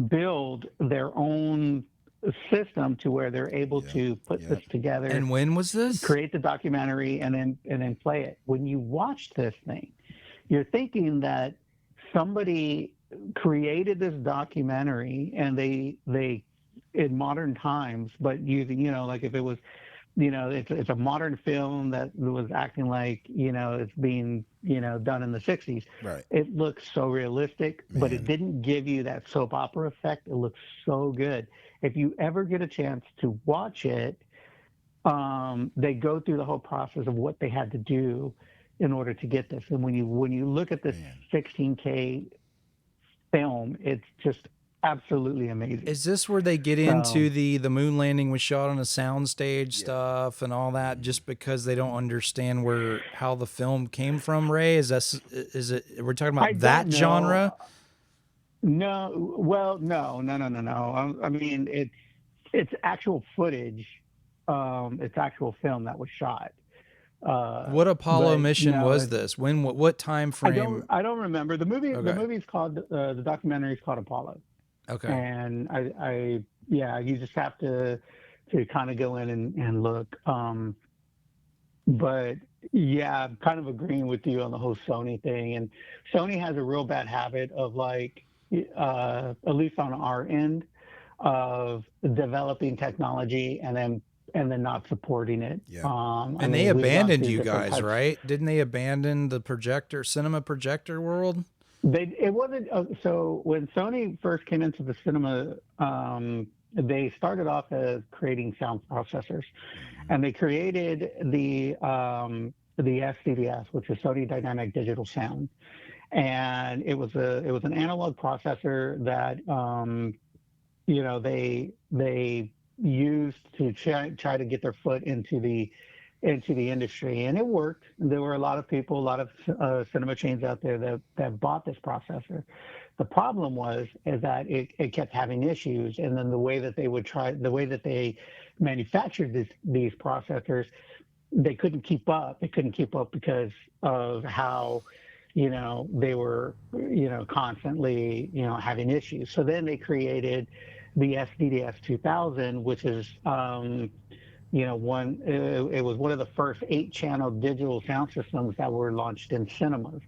build their own system to where they're able to put this together. And when was this? Create the documentary and then play it. When you watch this thing, you're thinking that somebody created this documentary and they in modern times, but using, if it was, it's a modern film that was acting like, it's being, done in the 60s. Right. It looks so realistic, but it didn't give you that soap opera effect. It looks so good. If you ever get a chance to watch it, they go through the whole process of what they had to do in order to get this. And when you look at this 16K film, it's just absolutely amazing. Is this where they get into the moon landing was shot on a soundstage stuff and all that, just because they don't understand how the film came from? Ray, is it? We're talking about that genre? No, well, no. I mean, it's actual footage. It's actual film that was shot. What Apollo mission was this? When? What time frame? I don't remember. The movie. Okay. The movie's called the documentary is called Apollo. Okay. And you just have to kind of go in and look. But yeah, I'm kind of agreeing with you on the whole Sony thing. And Sony has a real bad habit of at least on our end, of developing technology and then not supporting it. Yeah. And they abandoned you guys, right? Didn't they abandon the cinema projector world? It wasn't so when Sony first came into the cinema, they started off as creating sound processors, and they created the SDDS, which is Sony Dynamic Digital Sound, and it was an analog processor that they used to try to get their foot into the industry, and it worked. There were a lot of people, a lot of cinema chains out there that bought this processor. The problem is that it kept having issues, and then the way that they manufactured these processors, they couldn't keep up. They couldn't keep up because of how they were constantly having issues. So then they created the SDDS 2000, which is it was one of the first 8-channel digital sound systems that were launched in cinemas,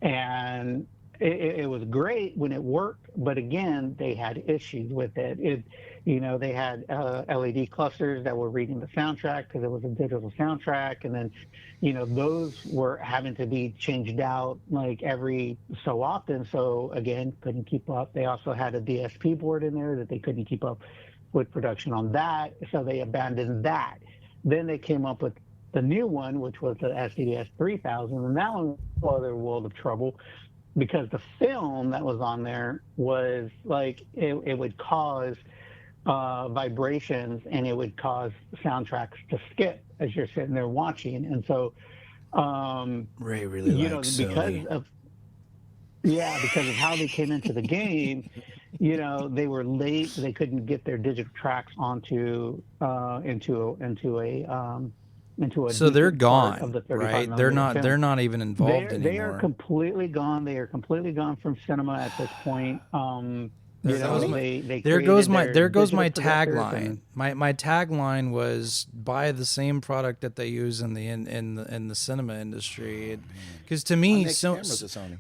and it was great when it worked, but again, they had issues with it. They had LED clusters that were reading the soundtrack because it was a digital soundtrack, and then, those were having to be changed out like every so often. So again, couldn't keep up. They also had a DSP board in there that they couldn't keep up with production on that, so they abandoned that. Then they came up with the new one, which was the SDDS 3000, and that one was another world of trouble, because the film that was on there was like it would cause vibrations, and it would cause soundtracks to skip as you're sitting there watching. And so Ray really likes Sony. Because of how they came into the game, they were late. They couldn't get their digital tracks onto a so they're gone, of the right? They're not even involved anymore. They are completely gone. They are completely gone from cinema at this point. There goes my tagline. My tagline was buy the same product that they use in the cinema industry. Because to me, Sony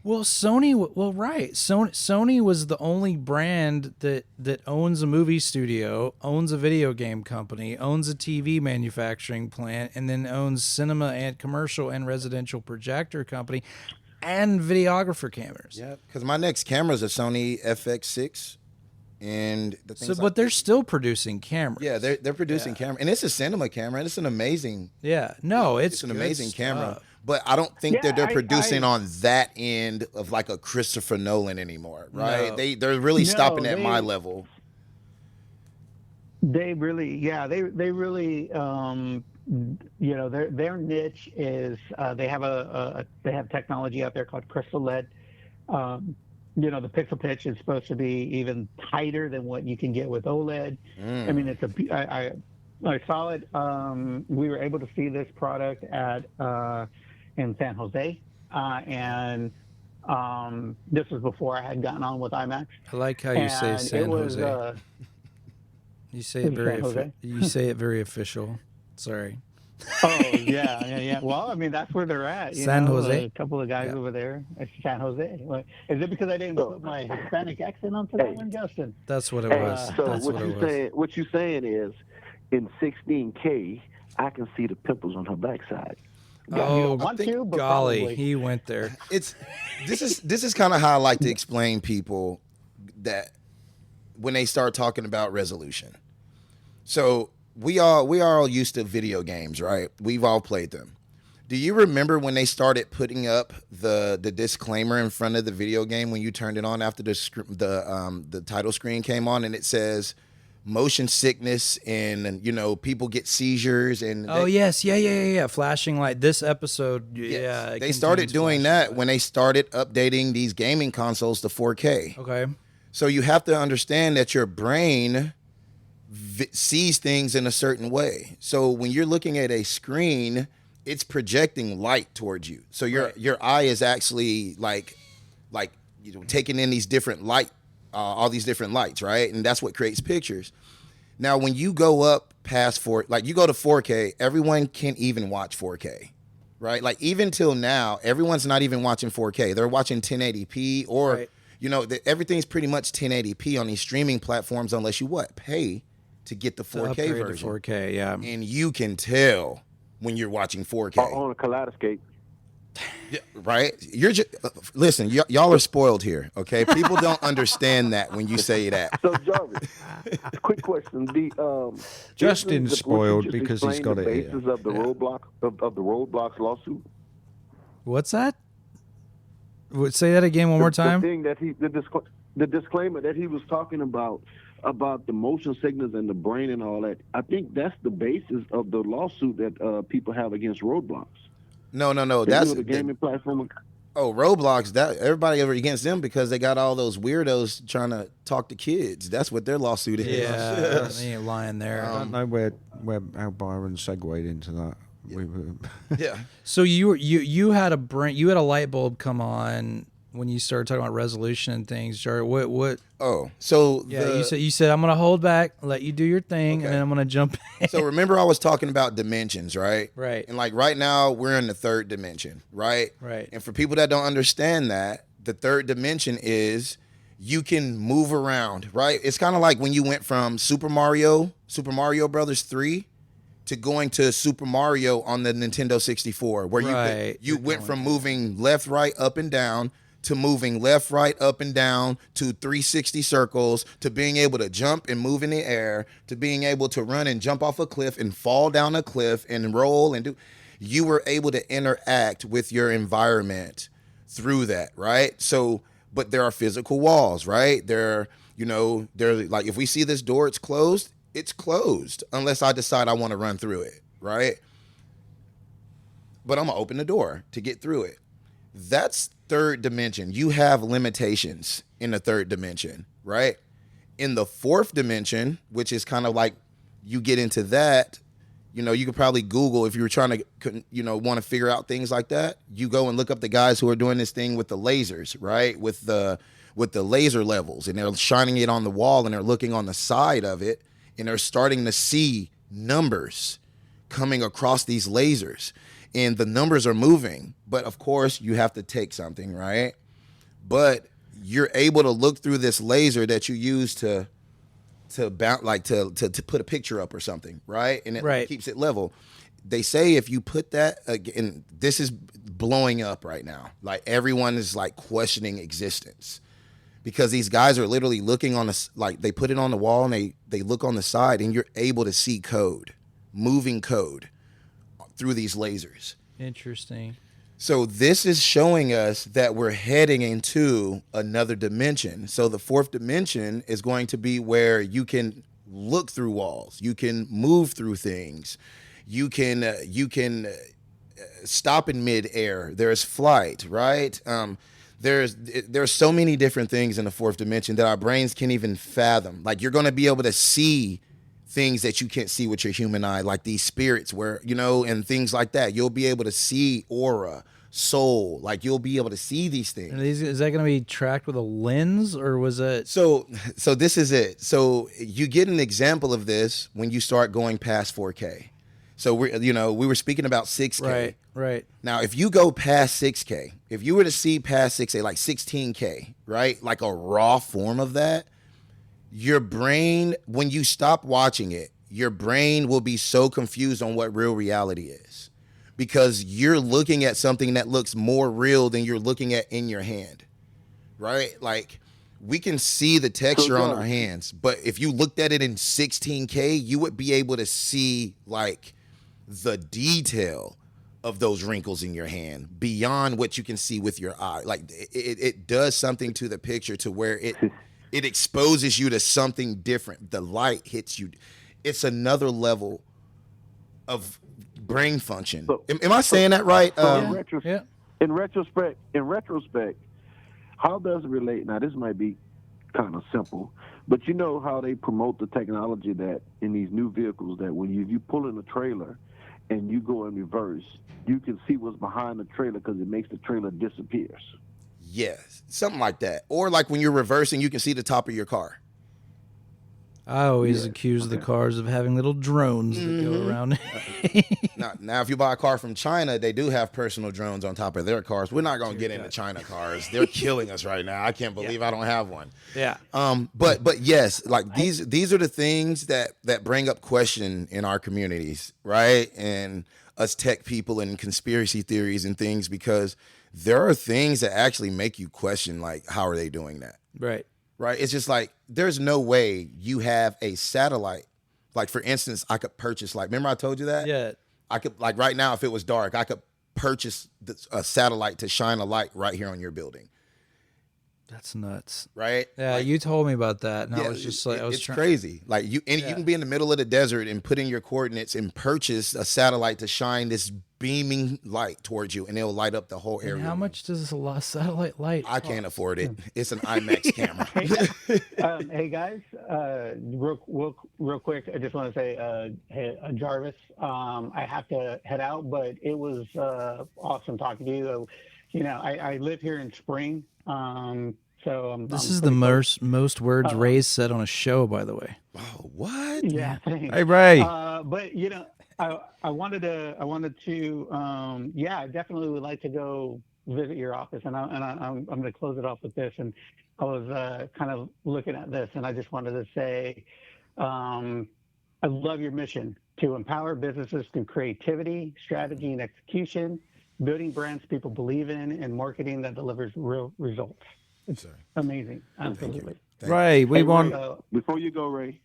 was the only brand that owns a movie studio, owns a video game company, owns a TV manufacturing plant, and then owns cinema and commercial and residential projector company and videographer cameras. Yeah, because my next camera is a Sony FX6, and but they're still producing cameras. Yeah, they're producing camera, and it's a cinema camera, and it's an amazing. Yeah, no, it's an amazing camera. But I don't think that they're producing on that end of like a Christopher Nolan anymore, right? No. They're really stopping at my level. They really, their niche is they have technology out there called crystal LED. The pixel pitch is supposed to be even tighter than what you can get with OLED. I mean, I saw it. We were able to see this product in San Jose, and this was before I had gotten on with IMAX. I like how you say San Jose. You say it very official. Sorry. Oh yeah. Well, I mean, that's where they're at. San Jose. A couple of guys over there at San Jose. Is it because I didn't put my Hispanic accent onto that one, Justin? That's what it was. So what you're saying is, in 16K, I can see the pimples on her backside. Golly, he went there. This is kind of how I like to explain people that when they start talking about resolution. So we are used to video games, right? We've all played them. Do you remember when they started putting up the disclaimer in front of the video game when you turned it on after the title screen came on, and it says motion sickness and people get seizures and flashing light. This episode, they started doing that when they started updating these gaming consoles to 4K. Okay, so you have to understand that your brain sees things in a certain way. So when you're looking at a screen, it's projecting light towards you. So your eye is actually like taking in these different light. All these different lights, right? And that's what creates pictures. Now, when you go up past you go to 4K, everyone can't even watch 4K, right? Like even till now, everyone's not even watching 4K. They're watching 1080p or, everything's pretty much 1080p on these streaming platforms unless you pay to get the 4K version. 4K, yeah. And you can tell when you're watching 4K. On a kaleidoscope. Yeah, right? You're just listen. Y'all are spoiled here, okay? People don't understand that when you say that. So Jarvis, quick question: Justin's spoiled because he's got the basis of the roadblock of the Roadblocks lawsuit. What's that? Say that again one more time. The thing that the disclaimer that he was talking about the motion signals and the brain and all that. I think that's the basis of the lawsuit that people have against Roadblocks. No. That's the gaming platform. Oh, Roblox. That everybody ever against them because they got all those weirdos trying to talk to kids. That's what their lawsuit is. Yeah, they ain't lying there. I don't know how Byron segued into that. Yeah. So you had a light bulb come on when you started talking about resolution and things, Jar. What? Oh, so Yeah, you said I'm gonna hold back, let you do your thing, and then I'm gonna jump in. So remember, I was talking about dimensions, right? Right. And like right now, we're in the third dimension, right? Right. And for people that don't understand that, the third dimension is you can move around, right? It's kind of like when you went from Super Mario Brothers 3 to going to Super Mario on the Nintendo 64, where you went from moving left, right, up and down to moving left, right, up and down to 360 circles to being able to jump and move in the air to being able to run and jump off a cliff and fall down a cliff and roll and do. You were able to interact with your environment through that, right? So, but there are physical walls, right? They're like, if we see this door, it's closed unless I decide I want to run through it, right? But I'm gonna open the door to get through it. That's third dimension. You have limitations in the third dimension, right? In the fourth dimension, which is kind of like you get into that, you could probably Google if you were trying to, want to figure out things like that. You go and look up the guys who are doing this thing with the lasers, right? With the laser levels, and they're shining it on the wall, and they're looking on the side of it, and they're starting to see numbers coming across these lasers. And the numbers are moving, but of course you have to take something, right? But you're able to look through this laser that you use to put a picture up or something, right? And it keeps it level. They say if you put that, and this is blowing up right now, like everyone is like questioning existence because these guys are literally looking on they put it on the wall and they look on the side and you're able to see code, moving code through these lasers. Interesting. So this is showing us that we're heading into another dimension. So the fourth dimension is going to be where you can look through walls, you can move through things, you can stop in midair. There's flight, right? There's so many different things in the fourth dimension that our brains can't even fathom. Like you're going to be able to see things that you can't see with your human eye, like these spirits and things like that. You'll be able to see aura, soul, like you'll be able to see these things. Is that going to be tracked with a lens, or was it? So this is it. So you get an example of this when you start going past 4K. So we were speaking about 6K. Right. Now, if you go past 6K, if you were to see past 6K, like 16K, right? Like a raw form of that, your brain, when you stop watching it, your brain will be so confused on what real reality is because you're looking at something that looks more real than you're looking at in your hand, right? Like we can see the texture on our hands, but if you looked at it in 16K, you would be able to see like the detail of those wrinkles in your hand beyond what you can see with your eye. Like it does something to the picture to where it exposes you to something different. The light hits you. It's another level of brain function. Am I saying that right? In retrospect, how does it relate? Now, this might be kind of simple, but you know how they promote the technology that in these new vehicles that when you pull in a trailer and you go in reverse, you can see what's behind the trailer because it makes the trailer disappears. Yes, something like that. Or like when you're reversing, you can see the top of your car. I always accuse the cars of having little drones that go around. Now, if you buy a car from China, they do have personal drones on top of their cars. We're not going to get into China cars. They're killing us right now. I can't believe I don't have one. Yeah. But yes, like these are the things that bring up question in our communities, right? And us tech people and conspiracy theories and things, because there are things that actually make you question, like, how are they doing that? Right. Right. It's just like, there's no way you have a satellite. Like, for instance, I could purchase, like, remember I told you that? Yeah. I could, like, right now, if it was dark, I could purchase a satellite to shine a light right here on your building. That's nuts. Right? Yeah, like, you told me about that. And I was just like, it's crazy. Like, you can be in the middle of the desert and put in your coordinates and purchase a satellite to shine this beaming light towards you, and it'll light up the whole area. And how much does a satellite light cost? I can't afford it. It's an IMAX camera. Hey guys, real quick, I just want to say, hey, Jarvis, I have to head out, but it was awesome talking to you. I live here in Spring, so This I'm is the pretty close. most words Ray's said on a show, by the way. Oh, what? Yeah, thanks. Hey, Ray. But I wanted to, yeah, I definitely would like to go visit your office, and I'm going to close it off with this. And I was kind of looking at this, and I just wanted to say, I love your mission to empower businesses through creativity, strategy, and execution, building brands people believe in, and marketing that delivers real results. It's amazing, absolutely. Ray, we want. Before you go, Ray,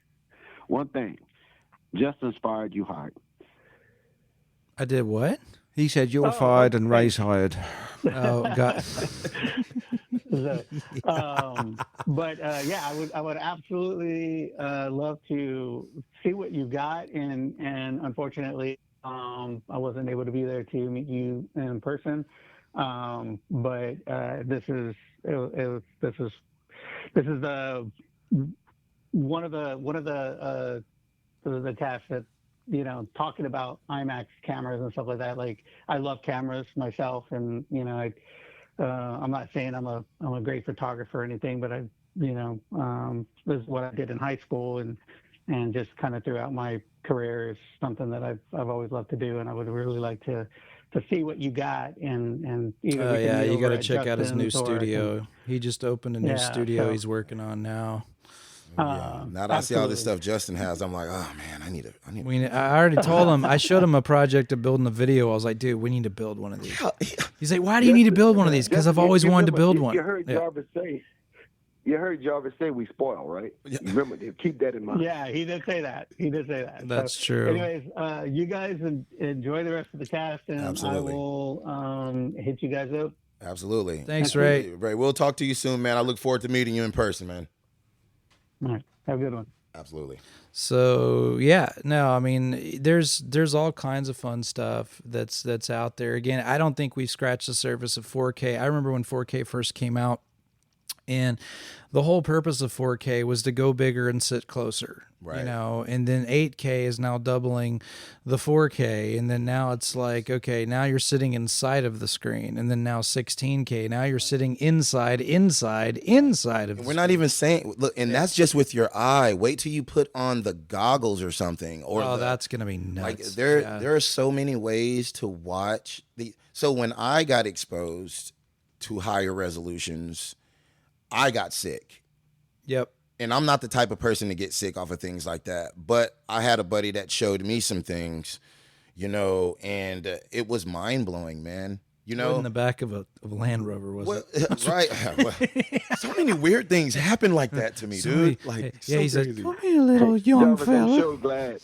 one thing. Just inspired, you hired. I did what? He said you're fired and Ray's hired. Oh, God. But yeah, I would absolutely love to see what you got, and unfortunately, I wasn't able to be there to meet you in person. But this is the one of the tasks that, talking about IMAX cameras and stuff like that. Like, I love cameras myself, and I'm not saying I'm a great photographer or anything, but this is what I did in high school, and just kind of throughout my career is something that I've always loved to do, and I would really like to see what you got, and either Oh, we can yeah, meet you over got to at check out his new Justin's, or I studio. He just opened a new studio so- he's working on now. Yeah. Now that I see all this stuff Justin has, I'm like, oh man, I need. I already told him. I showed him a project of building a video. I was like, dude, we need to build one of these. He's like, why do you need to build one of these? Because I've always wanted to build one. You heard Jarvis say. You heard Jarvis say we spoil, right? Yeah. You remember, keep that in mind. Yeah, he did say that. That's So, true. Anyways, you guys enjoy the rest of the cast, and Absolutely. I will hit you guys up. Absolutely. Thanks, Ray. Ray, we'll talk to you soon, man. I look forward to meeting you in person, man. All right, have a good one. Absolutely. So yeah, no, I mean, there's all kinds of fun stuff that's out there. Again, I don't think we scratched the surface of 4K. I remember when 4K first came out, and the whole purpose of 4K was to go bigger and sit closer, Right. and then 8K is now doubling the 4K. And then now it's like, okay, now you're sitting inside of the screen. And then now 16K, now you're sitting inside of the We're not even saying, look, and that's just with your eye. Wait till you put on the goggles or something. Or that's going to be nuts. like there are so many ways to watch so when I got exposed to higher resolutions, I got sick. Yep. And I'm not the type of person to get sick off of things like that. But I had a buddy that showed me some things, and it was mind blowing, man. In the back of a Land Rover, was it? Right. Well, so many weird things happen like that to me, dude. Like, yeah, he's like, crazy. come here, little young Jarvis, fella.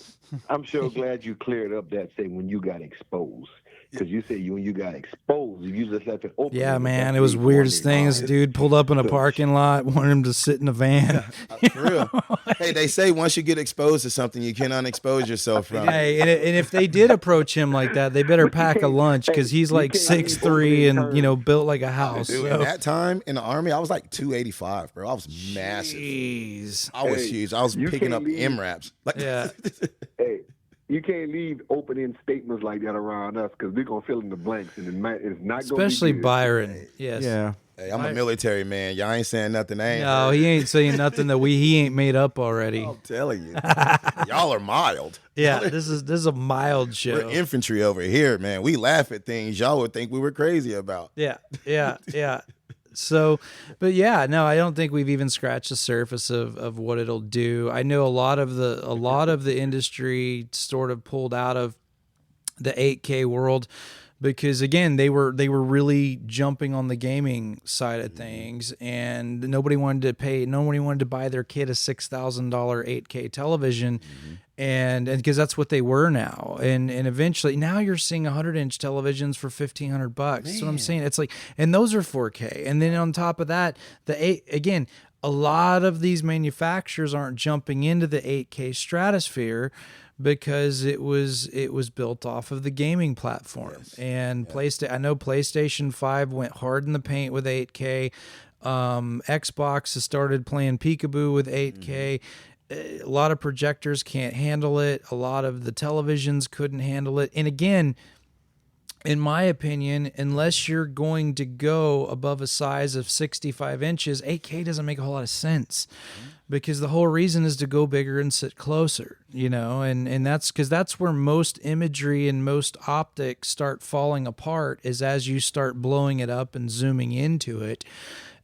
I'm so glad you cleared up that thing when you got exposed. Because you said when you got exposed, you just left it open. Yeah, man, it was weirdest things. Dude pulled up in a parking lot, wanted him to sit in a van. For real. Hey, they say once you get exposed to something, you can't unexpose yourself from it. Hey, and if they did approach him like that, they better pack a lunch, because he's like 6'3" and built like a house. Dude, So. at that time in the Army, I was like 285, bro. I was massive. Jeez. I was huge. I was you picking can't up leave- MRAPs. Like, Yeah. Hey, you can't leave opening statements like that around us because we're going to fill in the blanks and it's not going to be Especially good. Byron. Yes. Yeah. Hey, I'm a military man. Y'all ain't saying nothing. I ain't No, heard. he ain't saying nothing that he ain't made up already. I'm telling you. Y'all are mild. Yeah, this is a mild show. We're infantry over here, man. We laugh at things y'all would think we were crazy about. Yeah. So, but yeah, no, I don't think we've even scratched the surface of what it'll do. I know a lot of the industry sort of pulled out of the 8K world because, again, they were really jumping on the gaming side of things, and nobody wanted to buy their kid a $6,000 8K television. And because that's what they were now, and eventually now you're seeing 100-inch televisions for $1,500. That's what I'm saying. It's like, and those are 4K, and then on top of that, a lot of these manufacturers aren't jumping into the 8K stratosphere because it was built off of the gaming platform. Yes. And I know PlayStation 5 went hard in the paint with 8K. Xbox has started playing peekaboo with 8K. A lot of projectors can't handle it. A lot of the televisions couldn't handle it. And again, in my opinion, unless you're going to go above a size of 65 inches, 8K doesn't make a whole lot of sense, because the whole reason is to go bigger and sit closer, and that's because that's where most imagery and most optics start falling apart, is as you start blowing it up and zooming into it.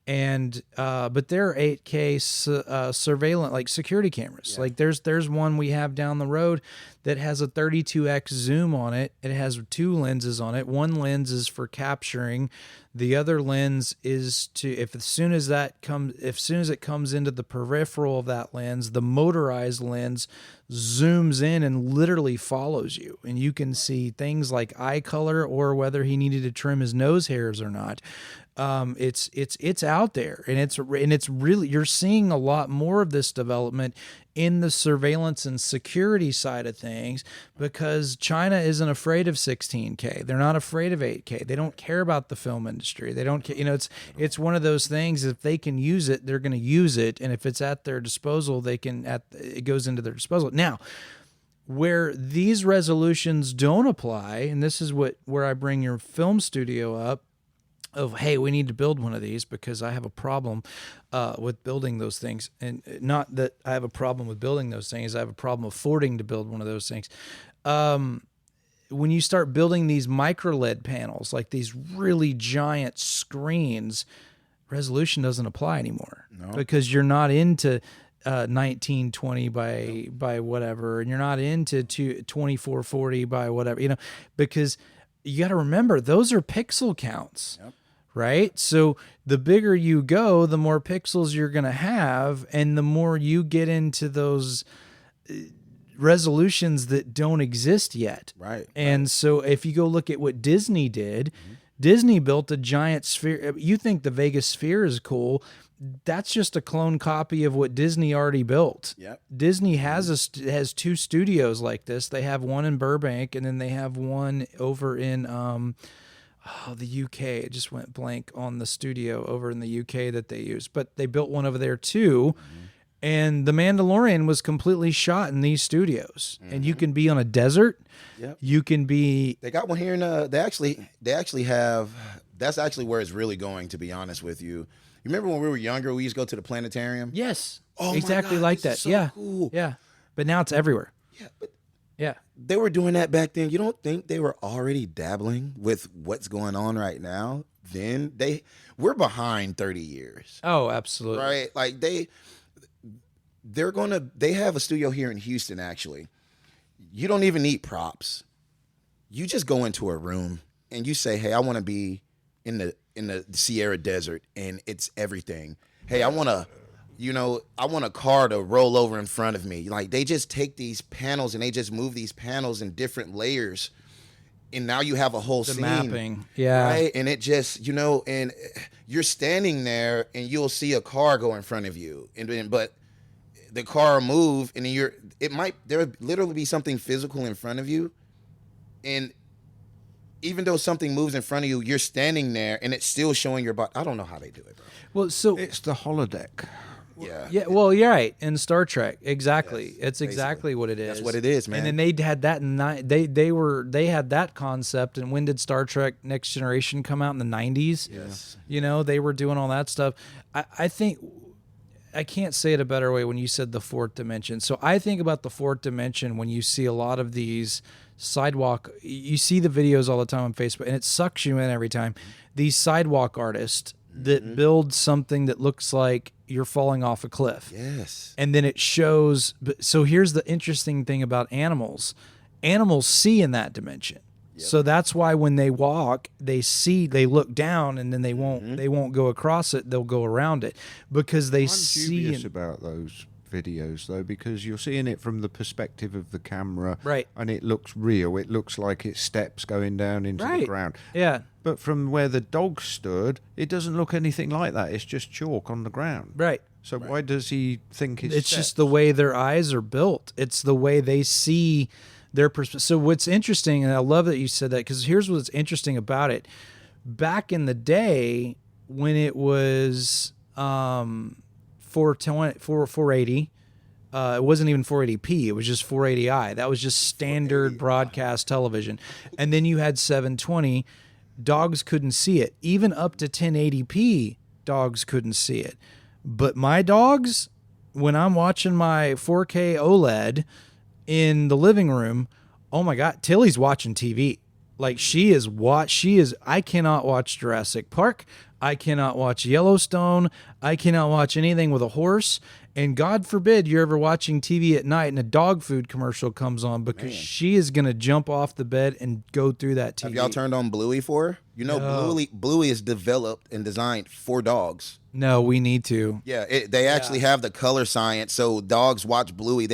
And but there are 8K surveillance, like security cameras. Yeah. Like there's one we have down the road that has a 32x zoom on it. It has 2 lenses on it. One lens is for capturing. The other lens is to, as soon as it comes into the peripheral of that lens, the motorized lens zooms in and literally follows you, and you can see things like eye color or whether he needed to trim his nose hairs or not. It's out there, and it's really, you're seeing a lot more of this development in the surveillance and security side of things, because China isn't afraid of 16K. They're not afraid of 8K. They don't care about the film industry. They don't care. It's one of those things. If they can use it, they're going to use it, and if it's at their disposal, it goes into their disposal. Now, where these resolutions don't apply, and this is where I bring your film studio up, of, hey, we need to build one of these because I have a problem with building those things. And not that I have a problem with building those things, I have a problem affording to build one of those things. When you start building these micro LED panels, like these really giant screens, resolution doesn't apply anymore. No. Because you're not into 1920 by whatever, and you're not into 2440 by whatever, because you got to remember, those are pixel counts. Yep. Right? So the bigger you go, the more pixels you're going to have, and the more you get into those resolutions that don't exist yet. Right. And so if you go look at what Disney did, Disney built a giant sphere. You think the Vegas sphere is cool. That's just a clone copy of what Disney already built. Yep. Disney has 2 studios like this. They have one in Burbank, and then they have one over in the UK. It just went blank on the studio over in the UK that they use. But they built one over there too. And The Mandalorian was completely shot in these studios. And you can be on a desert. Yep. You can be... They got one here in... They actually have... That's actually where it's really going, to be honest with you. You remember when we were younger, we used to go to the planetarium? Yes. Oh, exactly my God, like that. So yeah. Cool. Yeah. But now it's everywhere. Yeah, but yeah, they were doing that back then. You don't think they were already dabbling with what's going on right now? Then we're behind 30 years. Oh, absolutely. Right? Like they have a studio here in Houston, actually. You don't even need props. You just go into a room and you say, hey, I want to be in the Sierra Desert, and it's everything. Hey, I want a car to roll over in front of me. Like, they just take these panels and they just move these panels in different layers, and now you have a whole scene. Mapping, yeah. Right? And it just, and you're standing there and you'll see a car go in front of you, but the car will move, and then there would literally be something physical in front of you, and even though something moves in front of you, you're standing there and it's still showing your body. I don't know how they do it, bro. Well, so it's the holodeck. Yeah. Yeah. Well, you're right. In Star Trek, exactly. Yes, it's exactly what it is. That's what it is, man. And then they had that they had that concept. And when did Star Trek Next Generation come out, in the 90s? Yes. They were doing all that stuff. I think I can't say it a better way when you said the 4th dimension. So I think about the 4th dimension when you see a lot of these sidewalk. You see the videos all the time on Facebook, and it sucks you in every time. These sidewalk artists that build something that looks like you're falling off a cliff. Yes. And then it shows. So here's the interesting thing about animals. Animals see in that dimension. Yep. So that's why when they walk, they look down, and then they won't go across it. They'll go around it because they see. I'm dubious about those videos, though, because you're seeing it from the perspective of the camera, right? And it looks real. It looks like it's steps going down into the ground. Yeah. But from where the dog stood, it doesn't look anything like that. It's just chalk on the ground. Right. So why does he think it's steps? Just the way their eyes are built. It's the way they see their perspective. So what's interesting, and I love that you said that, because here's what's interesting about it. Back in the day, when it was 480, It wasn't even 480p. It was just 480i. That was just standard broadcast television. And then you had 720. Dogs couldn't see it. Even up to 1080p, dogs couldn't see it. But my dogs, when I'm watching my 4K OLED in the living room, oh my God, Tilly's watching TV. Like I cannot watch Jurassic Park. I cannot watch Yellowstone. I cannot watch anything with a horse. And God forbid you're ever watching TV at night and a dog food commercial comes on, because she is going to jump off the bed and go through that TV. Have y'all turned on Bluey for her? You know, no. Bluey is developed and designed for dogs. No, we need to. Yeah, they actually have the color science, so dogs watch Bluey.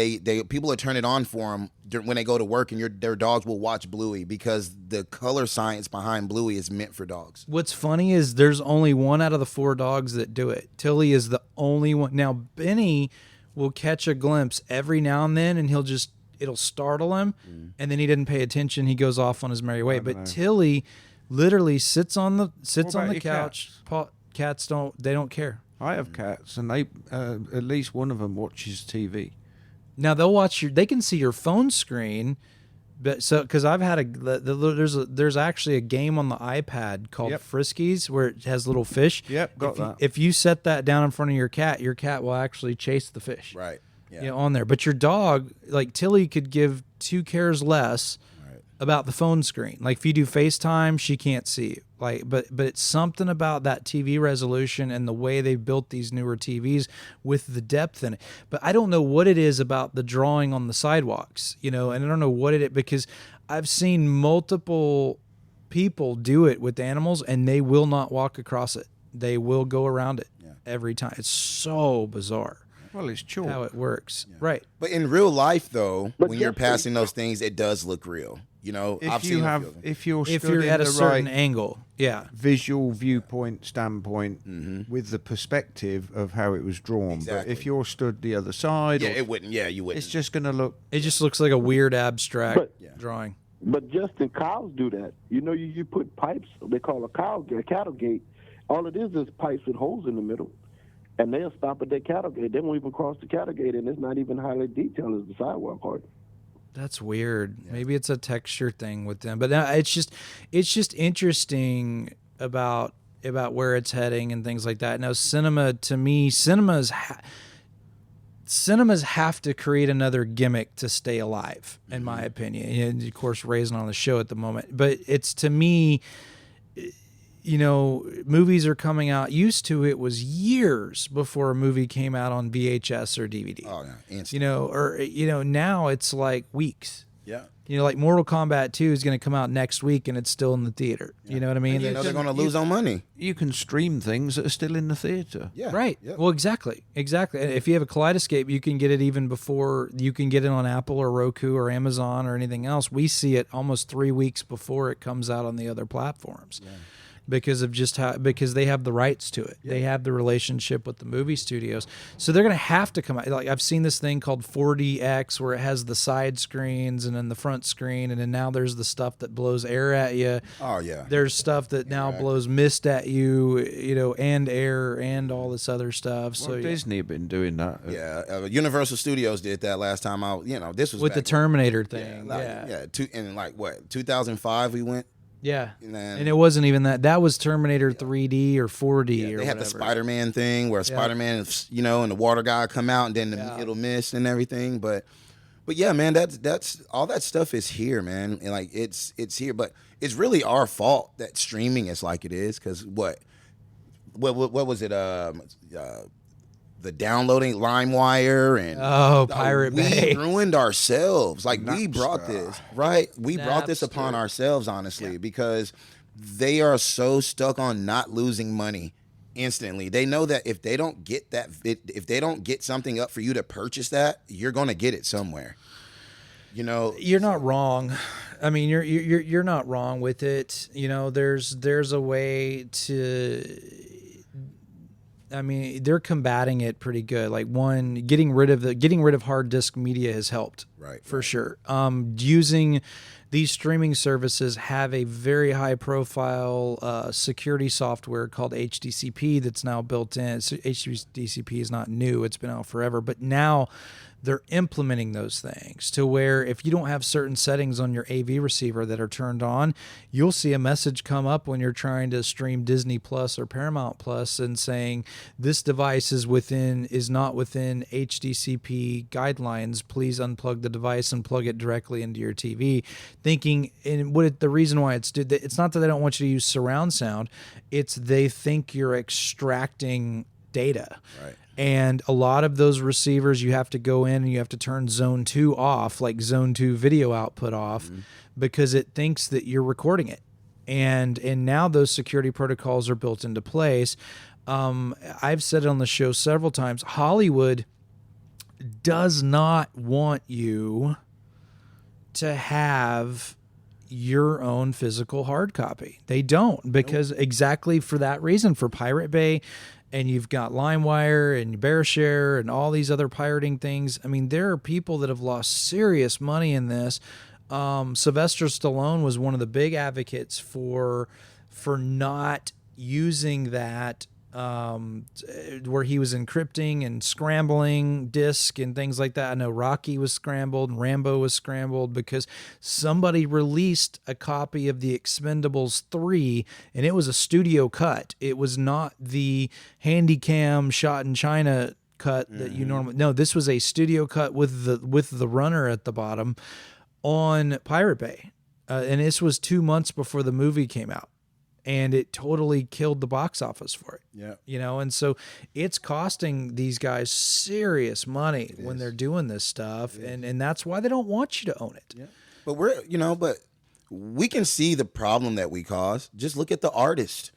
People are turning it on for them when they go to work, and their dogs will watch Bluey because the color science behind Bluey is meant for dogs. What's funny is there's only 1 out of the 4 dogs that do it. Tilly is the only one. Now, Benny will catch a glimpse every now and then, and it'll startle him, and then he didn't pay attention. He goes off on his merry way. But Tilly literally sits on the couch. Cats don't care. I have cats, and they at least one of them watches TV. Now they'll watch they can see your phone screen, but because I've had there's actually a game on the iPad called Friskies where it has little fish. Yep, got that. If you set that down in front of your cat will actually chase the fish. Right. Yeah. On there. But your dog, like Tilly, could give 2 cares less about the phone screen. Like if you do FaceTime, she can't see you. Like, but it's something about that TV resolution and the way they built these newer TVs with the depth in it. But I don't know what it is about the drawing on the sidewalks, and I don't know what it is, because I've seen multiple people do it with animals and they will not walk across it. They will go around it every time. It's so bizarre. Well, it's chalk. How it works. Yeah. Right. But in real life, though, when you're passing those things, it does look real. If you're at a certain angle, visual viewpoint standpoint with the perspective of how it was drawn. Exactly. But if you're stood the other side, it wouldn't. Yeah, you wouldn't. It's just going to look. It just looks like a weird abstract drawing. But Justin, cows do that. You put pipes. They call a cattle gate. All it is pipes with holes in the middle. And they'll stop at their cattle gate. They won't even cross the cattle gate, and it's not even highly detailed as the sidewalk part. That's weird. Yeah. Maybe it's a texture thing with them, but now it's just interesting about where it's heading and things like that. Now, cinemas have to create another gimmick to stay alive, in my opinion. And of course, raising on the show at the moment, but it's, to me, movies are coming out. Used to, it was years before a movie came out on VHS or DVD. Oh, yeah. Now it's like weeks. Yeah. Like Mortal Kombat 2 is going to come out next week and it's still in the theater. Yeah. You know what I mean? They're going to lose on money. You can stream things that are still in the theater. Yeah. Right. Yep. Well, exactly. If you have a Kaleidoscape, you can get it even before you can get it on Apple or Roku or Amazon or anything else. We see it almost 3 weeks before it comes out on the other platforms. Yeah. Because they have the rights to it. Yeah. They have the relationship with the movie studios. So they're going to have to come out. Like, I've seen this thing called 4DX where it has the side screens and then the front screen, and then now there's the stuff that blows air at you. Oh, yeah. There's stuff that now blows mist at you, and air and all this other stuff. Well, so Disney have been doing that. Yeah. Universal Studios did that last time out. This was with the Terminator thing. In 2005 we went. Yeah, and it wasn't even that. That was Terminator 3D or 4D. They had the Spider-Man thing where Spider-Man, and the water guy come out, and then it'll mist and everything. But yeah, man, that's all that stuff is here, man. And like it's here, but it's really our fault that streaming is like it is. Because what was it? The downloading LimeWire and Pirate Bay. We ruined ourselves. Like we brought this, right? We brought this upon ourselves, honestly, because they are so stuck on not losing money instantly. They know that if they don't get if they don't get something up for you to purchase that, you're gonna get it somewhere. You're not wrong. I mean, you're not wrong with it. There's a way to. I mean, they're combating it pretty good. Like getting rid of hard disk media has helped Right. For sure. Using these streaming services have a very high profile security software called HDCP that's now built in. So HDCP is not new. It's been out forever, but now they're implementing those things to where if you don't have certain settings on your AV receiver that are turned on, you'll see a message come up when you're trying to stream Disney Plus or Paramount Plus and saying this device is not within HDCP guidelines. Please unplug the device and plug it directly into your TV. Thinking, and the reason why it's not that they don't want you to use surround sound, it's they think you're extracting data. Right. And a lot of those receivers, you have to go in and you have to turn zone 2 off, like zone 2 video output off, because it thinks that you're recording it. And now those security protocols are built into place. I've said it on the show several times, Hollywood does not want you to have your own physical hard copy. They don't, because exactly for that reason, for Pirate Bay. And you've got LimeWire and BearShare and all these other pirating things. I mean, there are people that have lost serious money in this. Sylvester Stallone was one of the big advocates for not using that, where he was encrypting and scrambling disk and things like that. I know Rocky was scrambled and Rambo was scrambled because somebody released a copy of The Expendables 3 and it was a studio cut. It was not the Handycam shot in China cut that you normally. No, this was a studio cut with the runner at the bottom on Pirate Bay. And this was 2 months before the movie came out. And it totally killed the box office for it. Yeah. You know, and so it's costing these guys serious money when they're doing this stuff. And that's why they don't want you to own it. Yeah. But but we can see the problem that we cause. Just look at the artist.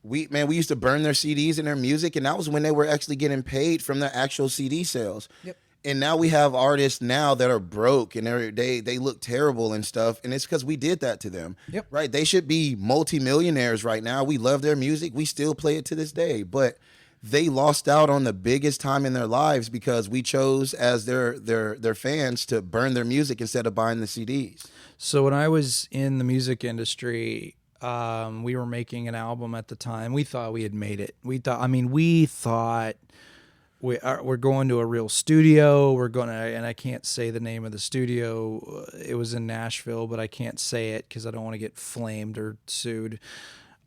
We used to burn their CDs and their music, and that was when they were actually getting paid from their actual CD sales. Yep. And now we have artists now that are broke and they look terrible and stuff. And it's because we did that to them. Yep. Right. They should be multimillionaires right now. We love their music. We still play it to this day. But they lost out on the biggest time in their lives because we chose as their fans to burn their music instead of buying the CDs. So when I was in the music industry, we were making an album at the time. We thought we had made it. We thought we're going to a real studio. And I can't say the name of the studio. It was in Nashville, but I can't say it because I don't want to get flamed or sued.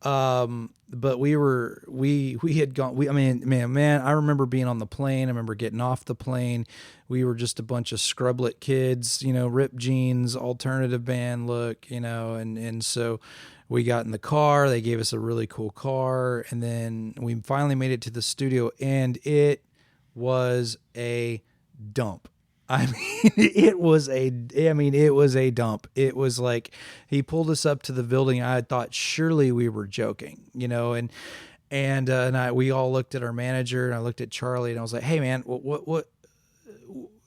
But we had gone. I remember being on the plane. I remember getting off the plane. We were just a bunch of scrublet kids, ripped jeans, alternative band look, and so we got in the car. They gave us a really cool car, and then we finally made it to the studio, and it was a dump. It was a dump. It was like he pulled us up to the building. I thought surely we were joking, and we all looked at our manager, and I looked at Charlie, and I was like, "Hey man, what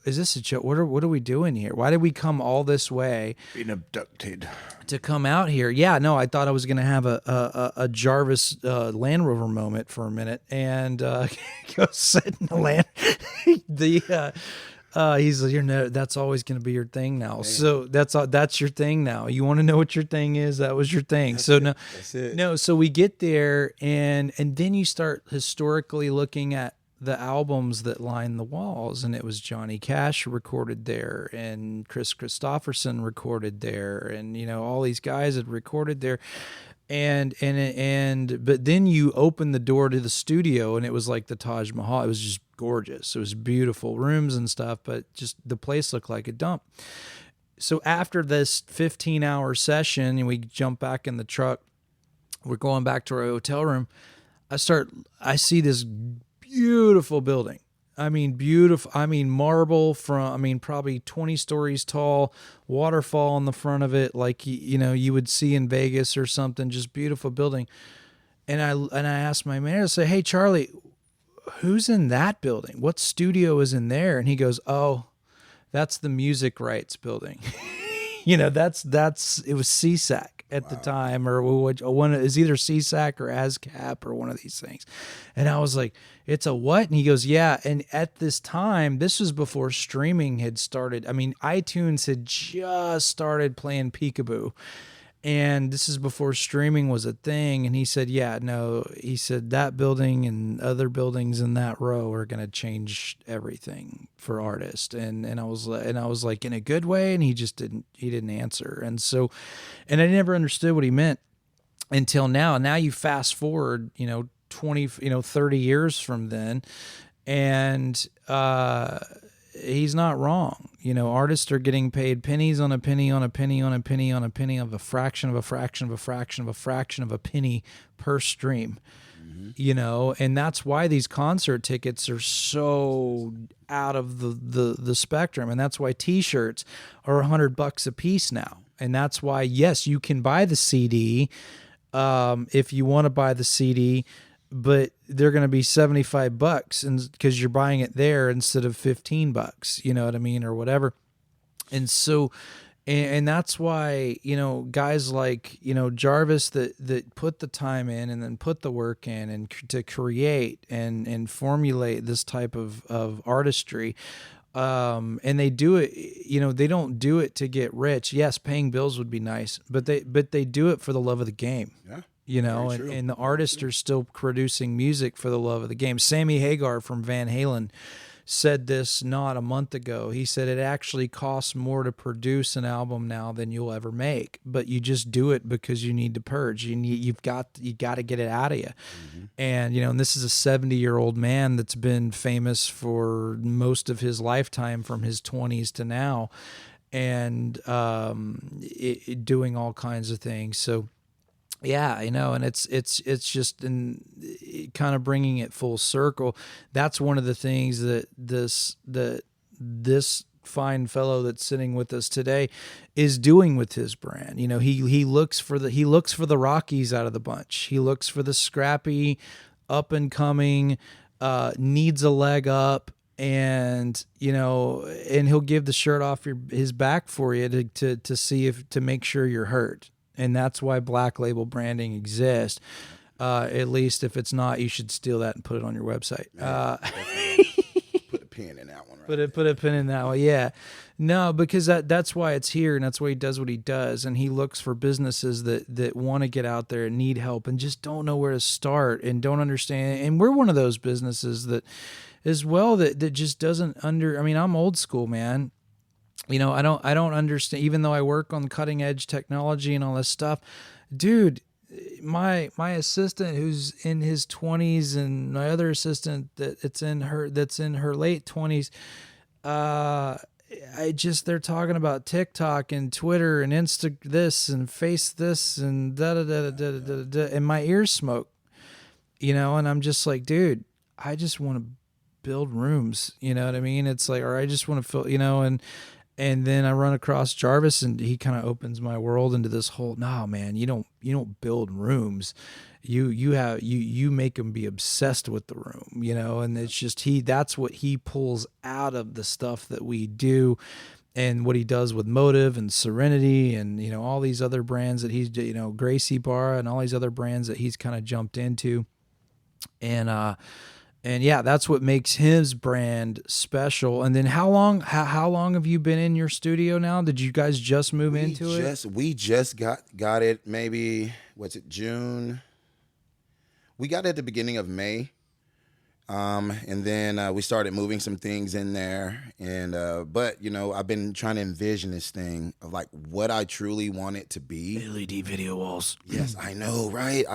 is this a joke? What are we doing here? Why did we come all this way? Being abducted to come out here?" Yeah, no, I thought I was going to have a Jarvis Land Rover moment for a minute and go sit in the land. He's like, that's always going to be your thing now. Man. So that's your thing now. You want to know what your thing is? That was your thing. That's it. No. So we get there and then you start historically looking at the albums that line the walls, and it was Johnny Cash recorded there, and Chris Christopherson recorded there, and all these guys had recorded there, but then you open the door to the studio, and it was like the Taj Mahal. It was just gorgeous. It was beautiful rooms and stuff, but just the place looked like a dump. So after this 15-hour session, and we jump back in the truck, we're going back to our hotel room. I see this beautiful building. Beautiful. Marble from, probably 20 stories tall, waterfall on the front of it, like, you would see in Vegas or something, just beautiful building. And I asked my manager, I say, "Hey, Charlie, who's in that building? What studio is in there?" And he goes, "Oh, that's the music rights building." It was CSAC. at the time, or one is either CSAC or ASCAP or one of these things. And I was like, it's a what? And he goes, yeah. And at this time, this was before streaming had started. I mean, iTunes had just started playing Peekaboo. And this is before streaming was a thing. And he said, yeah, no, he said that building and other buildings in that row are going to change everything for artists. And I was like, in a good way. And he didn't answer. And so, and I never understood what he meant until now. Now you fast forward, 30 years from then. And, he's not wrong. Artists are getting paid pennies on a penny on a penny on a penny on a penny of a fraction of a fraction of a fraction of a fraction of a penny per stream. And that's why these concert tickets are so out of the spectrum. And that's why t-shirts are $100 a piece now. And that's why, yes, you can buy the CD if you want to buy the CD, but they're going to be $75 and because you're buying it there instead of $15, you know what I mean? Or whatever. And so, and that's why, guys like, Jarvis that put the time in and then put the work in and to create and formulate this type of artistry. And they do it, they don't do it to get rich. Yes, paying bills would be nice, but they do it for the love of the game. Yeah. And the artists are still producing music for the love of the game. Sammy Hagar from Van Halen said this not a month ago. He said it actually costs more to produce an album now than you'll ever make, but you just do it because you need to purge. You got to get it out of you. And and this is a 70-year-old man that's been famous for most of his lifetime from his 20s to now, and doing all kinds of things. So yeah, and it's just kind of bringing it full circle. That's one of the things that this fine fellow that's sitting with us today is doing with his brand. He looks for the Rockies out of the bunch. He looks for the scrappy, up and coming, needs a leg up, and and he'll give the shirt off his back for you to see to make sure you're hurt. And that's why Black Label branding exists. At least if it's not, you should steal that and put it on your website. Put a pin in that one. Right? Put a pin in that one. Yeah. No, because that's why it's here, and that's why he does what he does. And he looks for businesses that want to get out there and need help and just don't know where to start and don't understand. And we're one of those businesses that as well that just doesn't I'm old school, man. I don't understand, even though I work on cutting edge technology and all this stuff, dude, my assistant who's in his 20s and my other assistant that's in her late 20s, they're talking about TikTok and Twitter and Insta this and Face this and da da da da da da, and my ears smoke, and I'm just like, dude, I just want to build rooms, you know what I mean? It's like, or I just want to feel, and then I run across Jarvis, and he kind of opens my world into this whole. No, man, you don't build rooms, you make them be obsessed with the room, And it's just that's what he pulls out of the stuff that we do, and what he does with Motive and Serenity, and all these other brands that he's Gracie Bar and all these other brands that he's kind of jumped into, And yeah, that's what makes his brand special. And then how long have you been in your studio now? Did you guys just move into it? We just got it maybe, June? We got it at the beginning of May. And then we started moving some things in there. And but I've been trying to envision this thing of like what I truly want it to be. LED video walls. Yes, I know, right?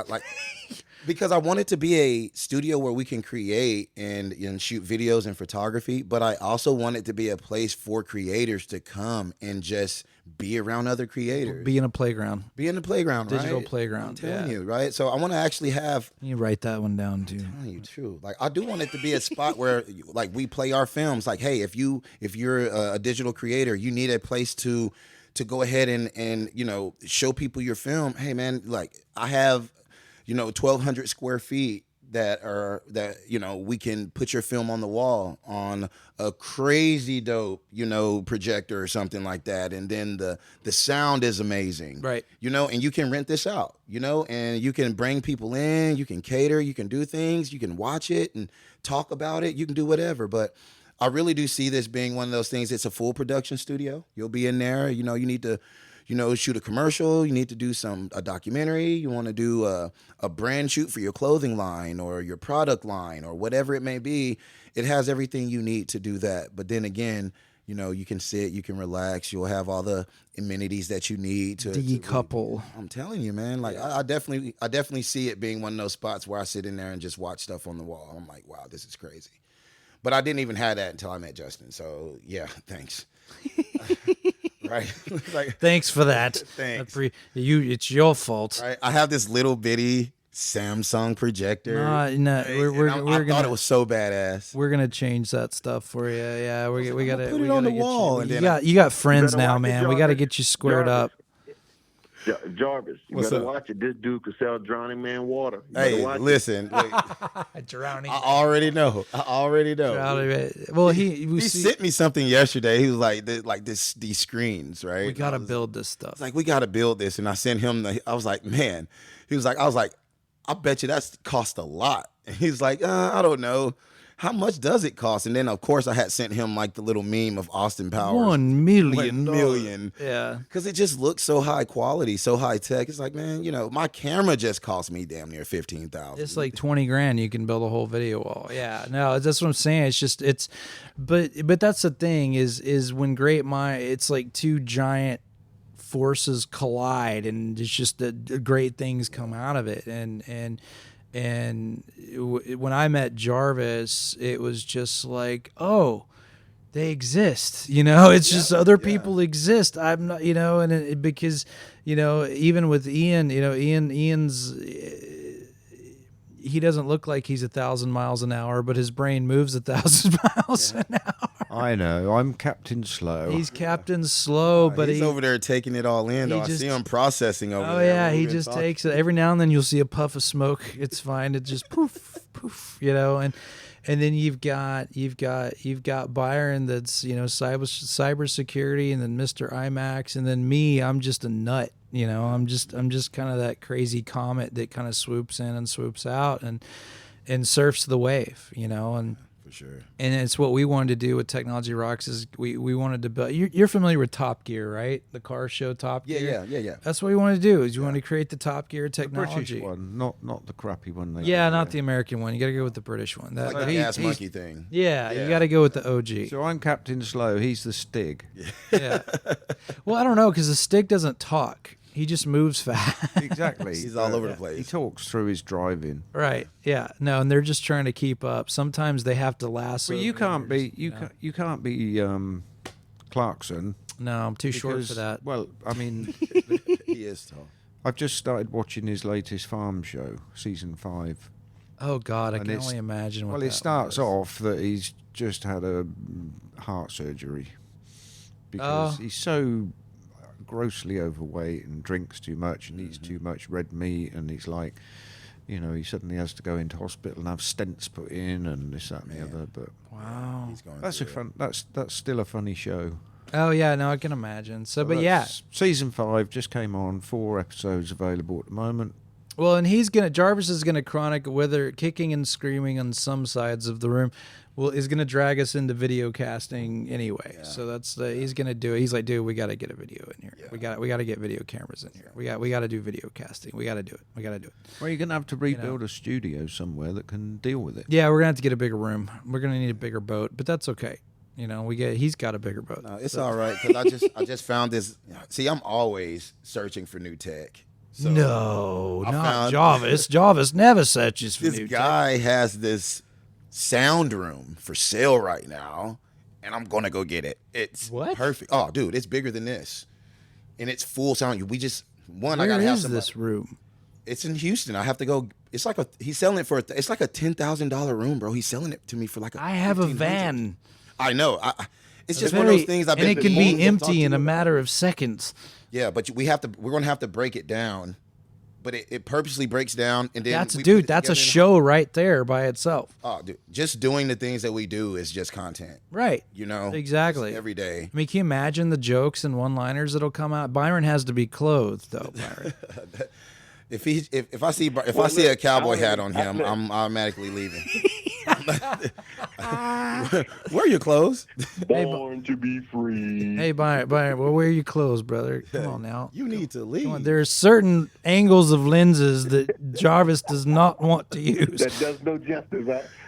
Because I want it to be a studio where we can create and shoot videos and photography, but I also want it to be a place for creators to come and just be around other creators. Be in a playground. Digital right? Playground. I'm telling you, right? So I want to actually have... You write that one down, too. I'm telling you, true. Like, I do want it to be a spot where, like, we play our films. Like, hey, if you're a digital creator, you need a place to go ahead and show people your film. Hey, man, like, I have... 1,200 square feet that we can put your film on the wall on a crazy dope projector or something like that, and then the sound is amazing, right? And you can rent this out, and you can bring people in, you can cater, you can do things, you can watch it and talk about it, you can do whatever. But I really do see this being one of those things. It's a full production studio. You'll be in there. You need to, shoot a commercial. You need to do a documentary. You want to do a brand shoot for your clothing line or your product line or whatever it may be. It has everything you need to do that. But then again, you can sit, you can relax. You'll have all the amenities that you need to decouple. I'm telling you, man. Like I definitely see it being one of those spots where I sit in there and just watch stuff on the wall. I'm like, wow, this is crazy. But I didn't even have that until I met Justin. So yeah, thanks. Right. Like, thanks for that. Thanks. It's your fault. Right. I have this little bitty Samsung projector. No, I thought it was so badass. We're gonna change that stuff for you. Yeah, we gotta put it on the wall. You got friends now, man. We gotta get you squared up. Jarvis, you better watch it. This dude could sell Drowning Man water. Hey, listen. Drowning. I already know. Well, he sent me something yesterday. He was like these screens, right? We gotta build this stuff. Like, we gotta build this, and I sent him. I was like, man. I was like, I bet you that's cost a lot. And he's like, I don't know. How much does it cost? And then, of course, I had sent him like the little meme of Austin Powers. $1 million. $1 million. Yeah. Because it just looks so high quality, so high tech. It's like, man, my camera just cost me damn near $15,000. It's like $20,000. You can build a whole video wall. Yeah. No, that's what I'm saying. But that's the thing is when it's like two giant forces collide, and it's just the great things come out of it. And when I met Jarvis, it was just like, oh, they exist, it's just other people exist. I'm not, and because, even with Ian, Ian's, he doesn't look like he's 1,000 miles an hour, but his brain moves 1,000 miles an hour. I know. I'm Captain Slow. He's Captain Slow, but he's over there taking it all in. I see him processing over there. Oh yeah, he just takes it. Every now and then you'll see a puff of smoke. It's fine. It just poof, poof, and then you've got Byron, that's cybersecurity, and then Mr. IMAX, and then me. I'm just a nut. I'm just kind of that crazy comet that kind of swoops in and swoops out and surfs the wave, and for sure. And it's what we wanted to do with Technology Rocks is we wanted to build. You're familiar with Top Gear, right? The car show Top Gear. Yeah. That's what we wanted to do. Is you want to create the Top Gear technology. The British one, not the crappy one. Not the American one. You got to go with the British one. Like the gas monkey thing. Yeah, you got to go with the OG. So I'm Captain Slow. He's the Stig. Yeah. Well, I don't know, because the Stig doesn't talk. He just moves fast. Exactly. He's all over the place. He talks through his driving. Right. Yeah. No, and they're just trying to keep up. Sometimes they have to lasso. Well, you can't be Clarkson. No, I'm too short for that. Well, I mean, he is tall. I've just started watching his latest farm show, season 5. Oh God, I can only imagine what. Well, it starts off that he's just had a heart surgery because he's so grossly overweight and drinks too much and eats too much red meat, and he's like, he suddenly has to go into hospital and have stents put in and this, that, and the other. But wow, that's still a funny show. Oh yeah, no, I can imagine. So but yeah, season 5 just came on, 4 episodes available at the moment. Well, and Jarvis is gonna chronicle whether kicking and screaming on some sides of the room. Is going to drag us into video casting anyway. Yeah. So that's he's going to do it. He's like, dude, we got to get a video in here. Yeah. We got to get video cameras in here. We got to do video casting. We got to do it. Well, you're going to have to rebuild a studio somewhere that can deal with it. Yeah, we're going to have to get a bigger room. We're going to need a bigger boat, but that's okay. He's got a bigger boat. No, it's all right, because I just found this. See, I'm always searching for new tech. So no, not Jarvis. Jarvis never searches for new tech. This guy has this sound room for sale right now, and I'm gonna go get it. It's perfect. Oh, dude, it's bigger than this, and it's full sound. I gotta have this room. It's in Houston. I have to go. It's like he's selling it for. It's like a $10,000 room, bro. He's selling it to me for like I have a van. I know. It's just one of those things. And it can be empty in a matter of seconds. Yeah, but we're gonna have to break it down but it purposely breaks down, and then That's we dude. put it That's a together in show right there by itself. Oh, dude, just doing the things that we do is just content. Right. You know, Exactly. every day. I mean, can you imagine the jokes and one-liners that'll come out? Byron has to be clothed, though. Byron. If I see a cowboy hat on him, I'm automatically leaving. Where are your clothes? Born to be free. Hey, Byron, well, where are your clothes, brother? Come on now. You need to leave. Come on. There are certain angles of lenses that Jarvis does not want to use. That does no justice.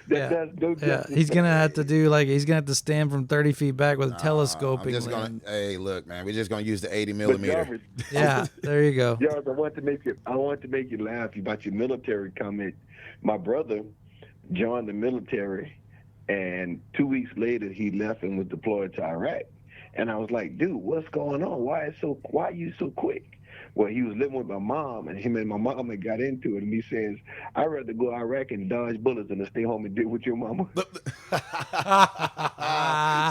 That does no justice. He's gonna have to he's gonna have to stand from 30 feet back with a telescoping lens. Hey, look, man, we're just gonna use the 80 millimeter. Yeah, there you go. Jarvis, I want to make you laugh about your military comment. My brother joined the military, and 2 weeks later he left and was deployed to Iraq. And I was like, dude, what's going on? Why are you so quick? Well, he was living with my mom, and him and my mom had got into it, and he says, I'd rather go to Iraq and dodge bullets than to stay home and deal with your mama.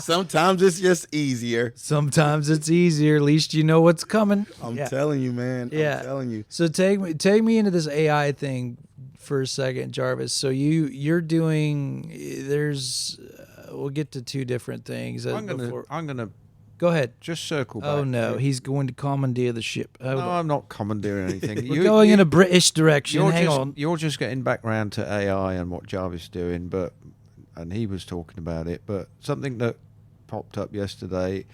Sometimes it's just easier. Sometimes it's easier. At least you know what's coming. I'm telling you, man. Yeah. I'm telling you. So take me into this AI thing for a second, Jarvis. So you're doing we'll get to two different things. I'm gonna go ahead. just circle back. Oh no, he's going to commandeer the ship. No, I'm not commandeering anything. We're going in a British direction. Hang on. You're just getting back round to AI and what Jarvis is doing, and he was talking about it. But something that popped up yesterday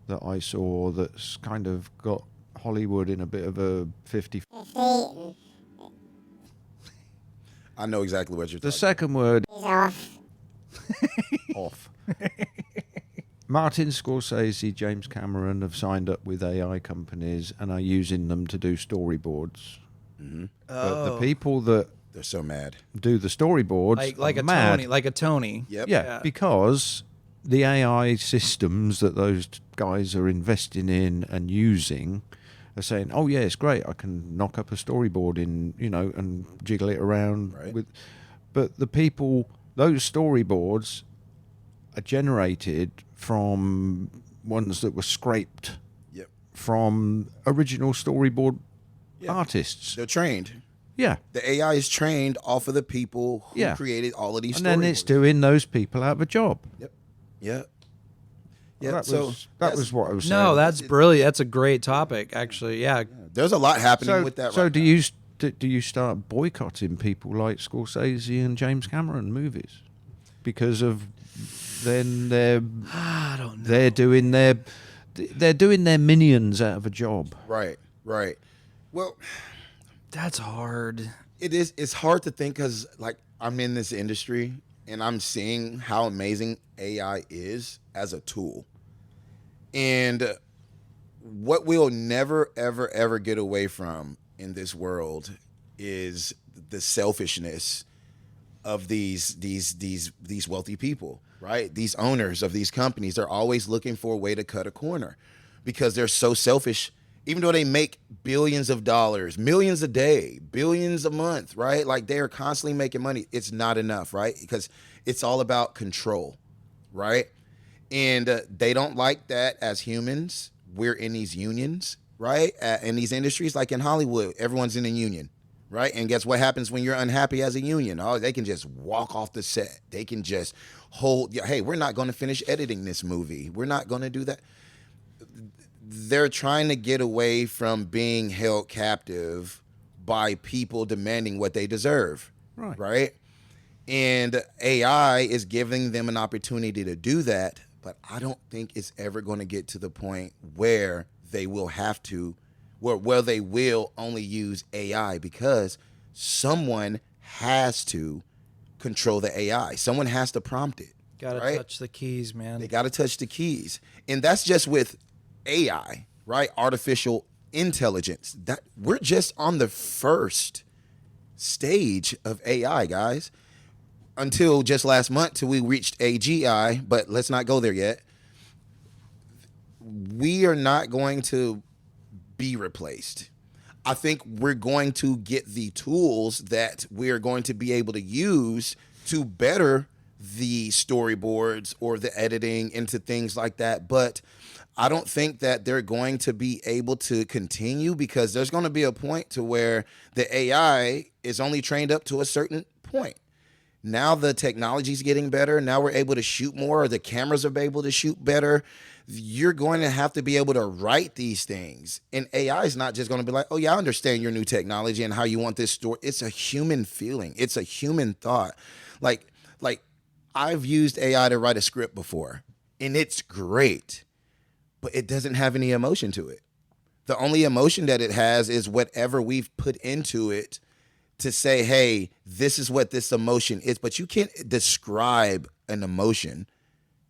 that I saw that's kind of got Hollywood in a bit of a 50. I know exactly what you're talking The second word is off. Off. Martin Scorsese, James Cameron have signed up with AI companies and are using them to do storyboards. Mm-hmm. But the people that They're so mad. do the storyboards like are a mad. Tony, like a Tony. Yep. Yeah, because the AI systems that those guys are investing in and using are saying, "Oh yeah, it's great. I can knock up a storyboard in, and jiggle it around Right. with." But the people, those storyboards are generated from ones that were scraped Yep. from original storyboard artists. They're trained. Yeah. The AI is trained off of the people who Yeah. created all of these And stories. then it's doing those people out of a job. Yep. Yeah. Well, Yeah. that was what I was saying. No, that's brilliant. That's a great topic, actually. Yeah. There's a lot happening with that. So right do now. you start boycotting people like Scorsese and James Cameron movies because of then I don't know. they're doing their minions out of a job. Right. Right. Well, That's hard. it is. It's hard to think because, like, I'm in this industry and I'm seeing how amazing AI is as a tool, and what we'll never, ever, ever get away from in this world is the selfishness of these wealthy people, right? These owners of these companies are always looking for a way to cut a corner because they're so selfish. Even though they make billions of dollars, millions a day, billions a month, right? Like they are constantly making money. It's not enough, right? Because it's all about control, right? And they don't like that as humans. We're in these unions, right? In these industries, like in Hollywood, everyone's in a union, right? And guess what happens when you're unhappy as a union? Oh, they can just walk off the set. They can just hey, we're not going to finish editing this movie. We're not going to do that. They're trying to get away from being held captive by people demanding what they deserve, right? And AI is giving them an opportunity to do that, but I don't think it's ever going to get to the point where they will have to, where they will only use AI, because someone has to control the AI. Someone has to prompt it. Gotta right? touch the keys, man. They got to touch the keys. And that's just with AI, right? Artificial intelligence. That we're just on the first stage of AI, guys. Until just last month, till we reached AGI, but let's not go there yet. We are not going to be replaced. I think we're going to get the tools that we're going to be able to use to better the storyboards or the editing into things like that. But I don't think that they're going to be able to continue, because there's going to be a point to where the AI is only trained up to a certain point. Now the technology's getting better. Now we're able to shoot more, or the cameras are able to shoot better. You're going to have to be able to write these things. And AI is not just going to be like, oh yeah, I understand your new technology and how you want this story. It's a human feeling. It's a human thought. Like I've used AI to write a script before, and it's great, but it doesn't have any emotion to it. The only emotion that it has is whatever we've put into it to say, hey, this is what this emotion is. But you can't describe an emotion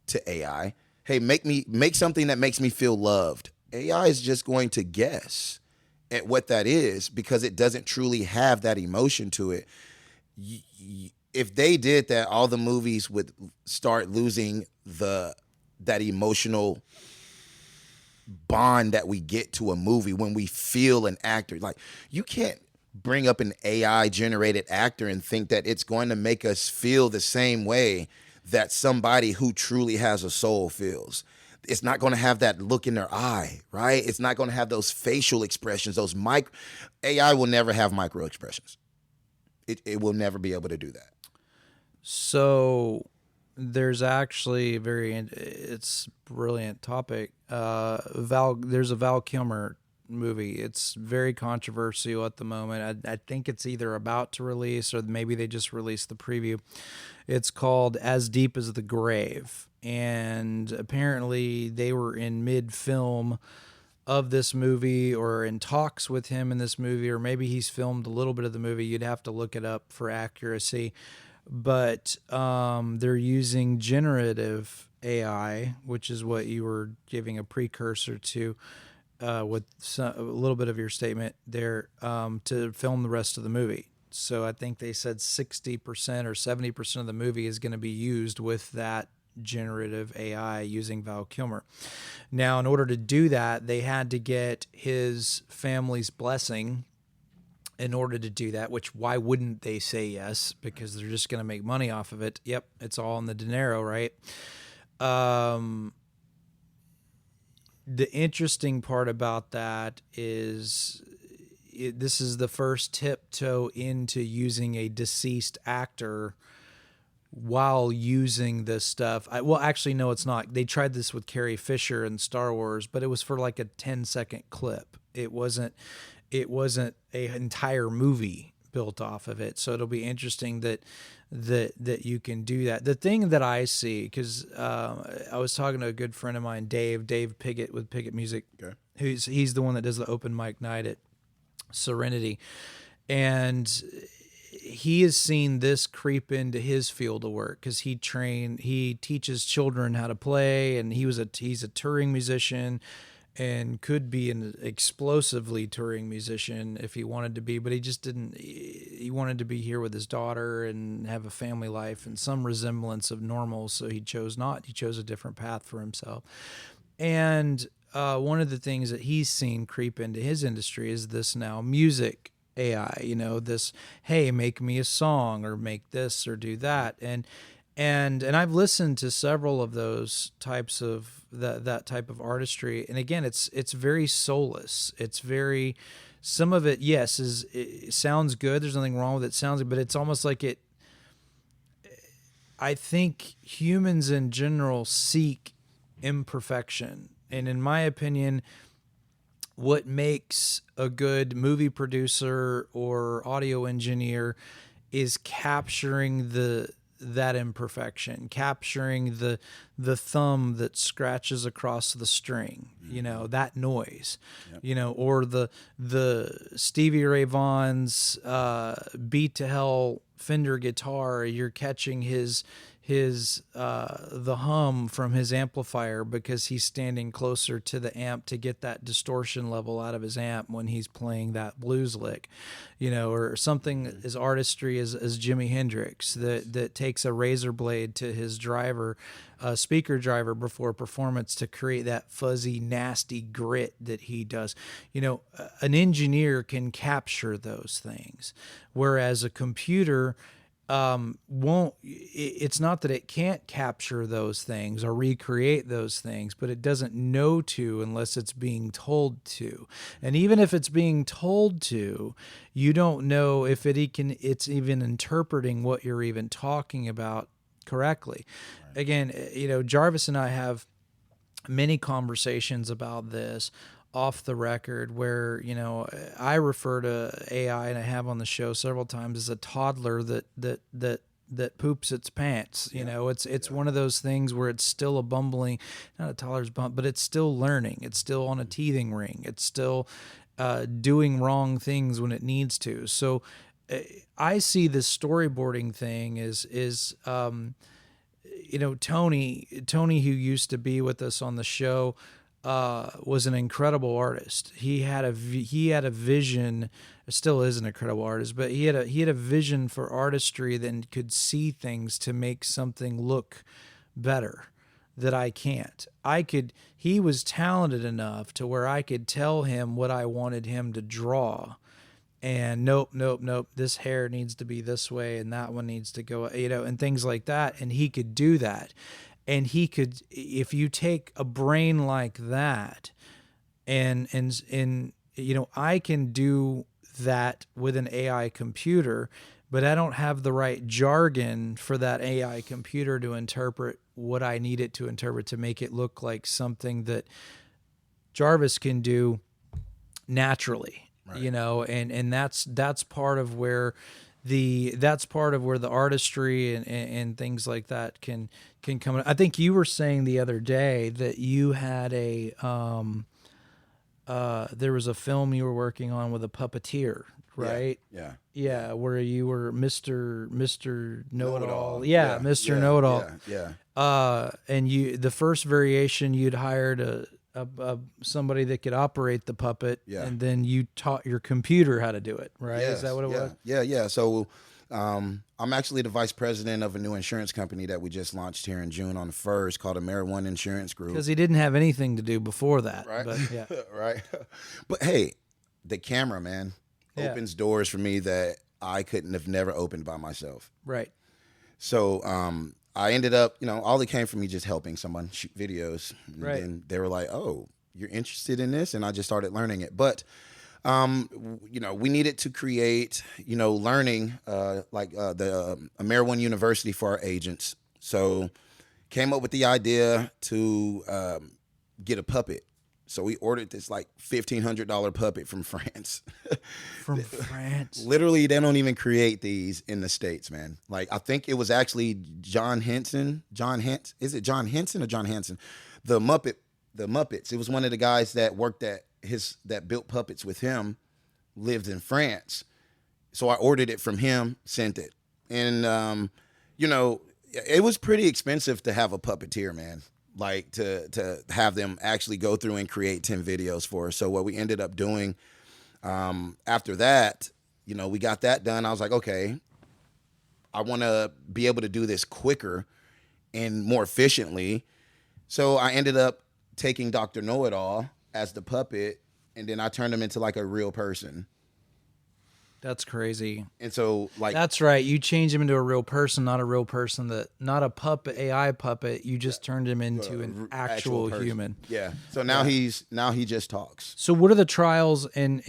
to AI. Hey, make something that makes me feel loved. AI is just going to guess at what that is, because it doesn't truly have that emotion to it. If they did that, all the movies would start losing that emotional bond that we get to a movie when we feel an actor. Like, you can't bring up an AI generated actor and think that it's going to make us feel the same way that somebody who truly has a soul feels. It's not going to have that look in their eye, right? It's not going to have those facial expressions, AI will never have micro expressions. It will never be able to do that. So there's actually it's brilliant topic. There's a Val Kilmer movie. It's very controversial at the moment. I think it's either about to release, or maybe they just released the preview. It's called As Deep as the Grave. And apparently they were in mid-film of this movie, or in talks with him in this movie, or maybe he's filmed a little bit of the movie. You'd have to look it up for accuracy. But they're using generative AI, which is what you were giving a precursor to with a little bit of your statement there, to film the rest of the movie. So I think they said 60% or 70% of the movie is going to be used with that generative AI using Val Kilmer. Now, in order to do that, they had to get his family's blessing in order to do that, which why wouldn't they say yes? Because they're just going to make money off of it. Yep, it's all in the dinero, right? The interesting part about that is this is the first tiptoe into using a deceased actor while using this stuff. Actually, no, it's not. They tried this with Carrie Fisher in Star Wars, but it was for like a 10-second clip. It wasn't an entire movie built off of it. So it'll be interesting that you can do that. The thing that I see, because I was talking to a good friend of mine, Dave Piggot with Piggot Music. Okay. He's the one that does the open mic night at Serenity. And he has seen this creep into his field of work, because he teaches children how to play, and he's a touring musician, and could be an explosively touring musician if he wanted to be, but he just didn't. He wanted to be here with his daughter and have a family life and some resemblance of normal, so he chose not. He chose a different path for himself. And one of the things that he's seen creep into his industry is this now music AI, this, hey, make me a song, or make this or do that. And I've listened to several of those types of that type of artistry. And again, it's very soulless. It's very, some of it, yes, it sounds good. There's nothing wrong with it. Sounds good, but it's almost like I think humans in general seek imperfection. And in my opinion, what makes a good movie producer or audio engineer is capturing that imperfection, capturing the thumb that scratches across the string, that noise, or the Stevie Ray Vaughan's Beat to Hell Fender guitar. You're catching his the hum from his amplifier, because he's standing closer to the amp to get that distortion level out of his amp when he's playing that blues lick, or something as artistry as Jimi Hendrix that takes a razor blade to his speaker driver before performance to create that fuzzy, nasty grit that he does. An engineer can capture those things, whereas a computer won't. It's not that it can't capture those things or recreate those things, but it doesn't know to unless it's being told to. And even if it's being told to, you don't know if it's even interpreting what you're even talking about correctly. Right. Again, Jarvis and I have many conversations about this off the record where, I refer to AI, and I have on the show several times, as a toddler that poops its pants. It's one of those things where it's still a bumbling, not a toddler's bump, but it's still learning. It's still on a teething ring. It's still doing wrong things when it needs to. So I see this storyboarding thing is Tony, who used to be with us on the show, was an incredible artist. He had a vision. Still is an incredible artist, but he had a vision for artistry that could see things to make something look better that I can't. He was talented enough to where I could tell him what I wanted him to draw. And nope, this hair needs to be this way and that one needs to go, and things like that. And he could do that. And he could, if you take a brain like that and I can do that with an AI computer, but I don't have the right jargon for that AI computer to interpret what I need it to interpret to make it look like something that Jarvis can do naturally. Right. And that's part of where the artistry and things like that can come in. I think you were saying the other day that you had there was a film you were working on with a puppeteer, right? Yeah, where you were Mr. Know-It-All. Yeah, Mr. Know-It-All. Yeah. And the first variation, you'd hired somebody that could operate the puppet, and then you taught your computer how to do it, right? Yes, is that what it was? Yeah. So I'm actually the vice president of a new insurance company that we just launched here in June on the 1st called One Insurance Group. Because he didn't have anything to do before that. Right. But, yeah. Right. But hey, the camera, man, opens doors for me that I couldn't have never opened by myself. Right. So I ended up, all it came from me just helping someone shoot videos. And right. then they were like, oh, you're interested in this? And I just started learning it. But, we needed to create, learning like the One University for our agents. So came up with the idea to get a puppet. So we ordered this like $1,500 puppet from France. From France? Literally, they don't even create these in the States, man. Like, I think it was actually John Henson. Is it John Henson or John Hanson? The Muppets. It was one of the guys that worked that built puppets with him, lived in France. So I ordered it from him, sent it. And, it was pretty expensive to have a puppeteer, man. Like to have them actually go through and create 10 videos for us. So what we ended up doing after that, we got that done. I was like, okay, I want to be able to do this quicker and more efficiently. So I ended up taking Dr. Know-It-All as the puppet, and then I turned him into like a real person. That's crazy. And so, like, that's right. You changed him into a real person, not a real person not a puppet, AI puppet. You just turned him into an actual human. Yeah. So now he just talks. So what are the trials and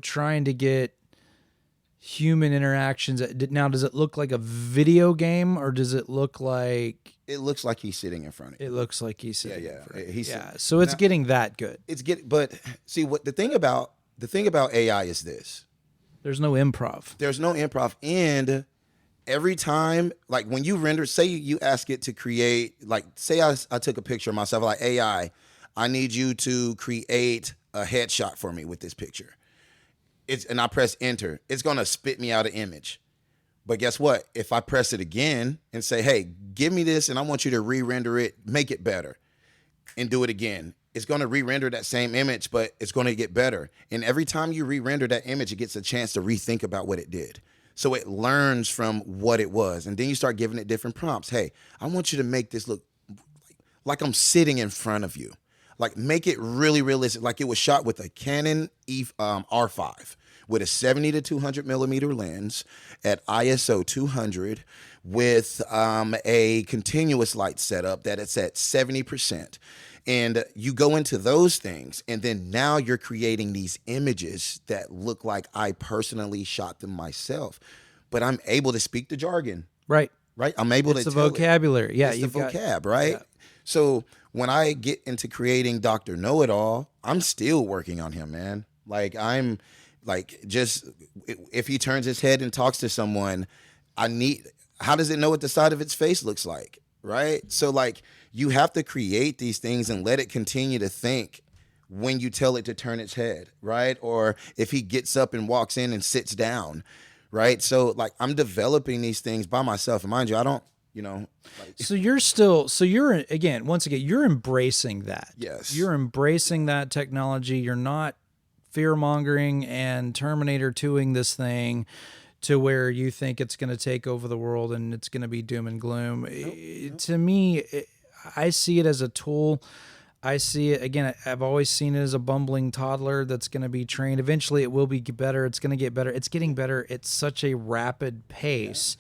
trying to get human interactions? Now, does it look like a video game or does it look like? It looks like he's sitting in front of you. It looks like he's sitting. Yeah. So it's getting that good. But see what the thing about AI is this. There's no improv. And every time, like when you render, say you ask it to create, like say I took a picture of myself, like AI, I need you to create a headshot for me with this picture. And I press enter, it's going to spit me out an image. But guess what? If I press it again and say, hey, give me this and I want you to re-render it, make it better, and do it again, it's going to re-render that same image, but it's going to get better. And every time you re-render that image, it gets a chance to rethink about what it did. So it learns from what it was. And then you start giving it different prompts. Hey, I want you to make this look like I'm sitting in front of you. Like make it really realistic. Like it was shot with a Canon R5, with a 70 to 200 millimeter lens at ISO 200 with a continuous light setup that it's at 70%. And you go into those things, and then now you're creating these images that look like I personally shot them myself, but I'm able to speak the jargon. Right. Right. I'm able to tell the vocabulary. Yeah. It's the You've vocab, right? Yeah. So when I get into creating Dr. Know-It-All, I'm still working on him, man. Like I'm like, just if he turns his head and talks to someone, how does it know what the side of its face looks like? Right. So like you have to create these things and let it continue to think when you tell it to turn its head. Right. Or if he gets up and walks in and sits down. Right. So like I'm developing these things by myself. And mind you, I don't, So you're once again, you're embracing that. Yes. You're embracing that technology. You're not fear-mongering and Terminator 2ing this thing to where you think it's going to take over the world and it's going to be doom and gloom. Nope. To me, I see it as a tool. I see it, again, I've always seen it as a bumbling toddler that's going to be trained. Eventually it will be better. It's going to get better. It's getting better at such a rapid pace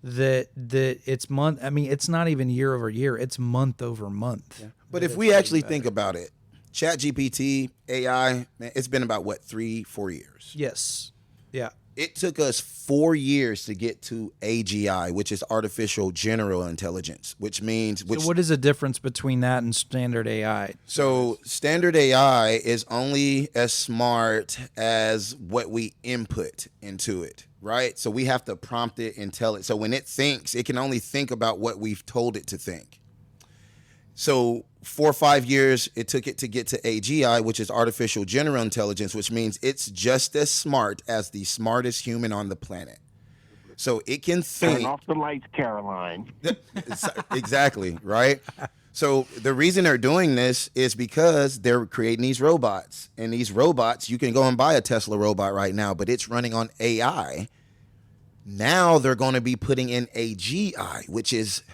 that it's it's not even year over year. It's month over month. Yeah. But if we actually think about it, ChatGPT, AI, man, it's been about 3-4 years. Yes. Yeah. It took us 4 years to get to AGI, which is artificial general intelligence, which means... So what is the difference between that and standard AI? So standard AI is only as smart as what we input into it, right? So we have to prompt it and tell it. So when it thinks, it can only think about what we've told it to think. So 4 or 5 years it took it to get to AGI, which is artificial general intelligence, which means it's just as smart as the smartest human on the planet. So it can think. Turn off the lights, Caroline. Exactly, right? So the reason they're doing this is because they're creating these robots. And these robots, you can go and buy a Tesla robot right now, but it's running on AI. Now they're going to be putting in AGI, which is...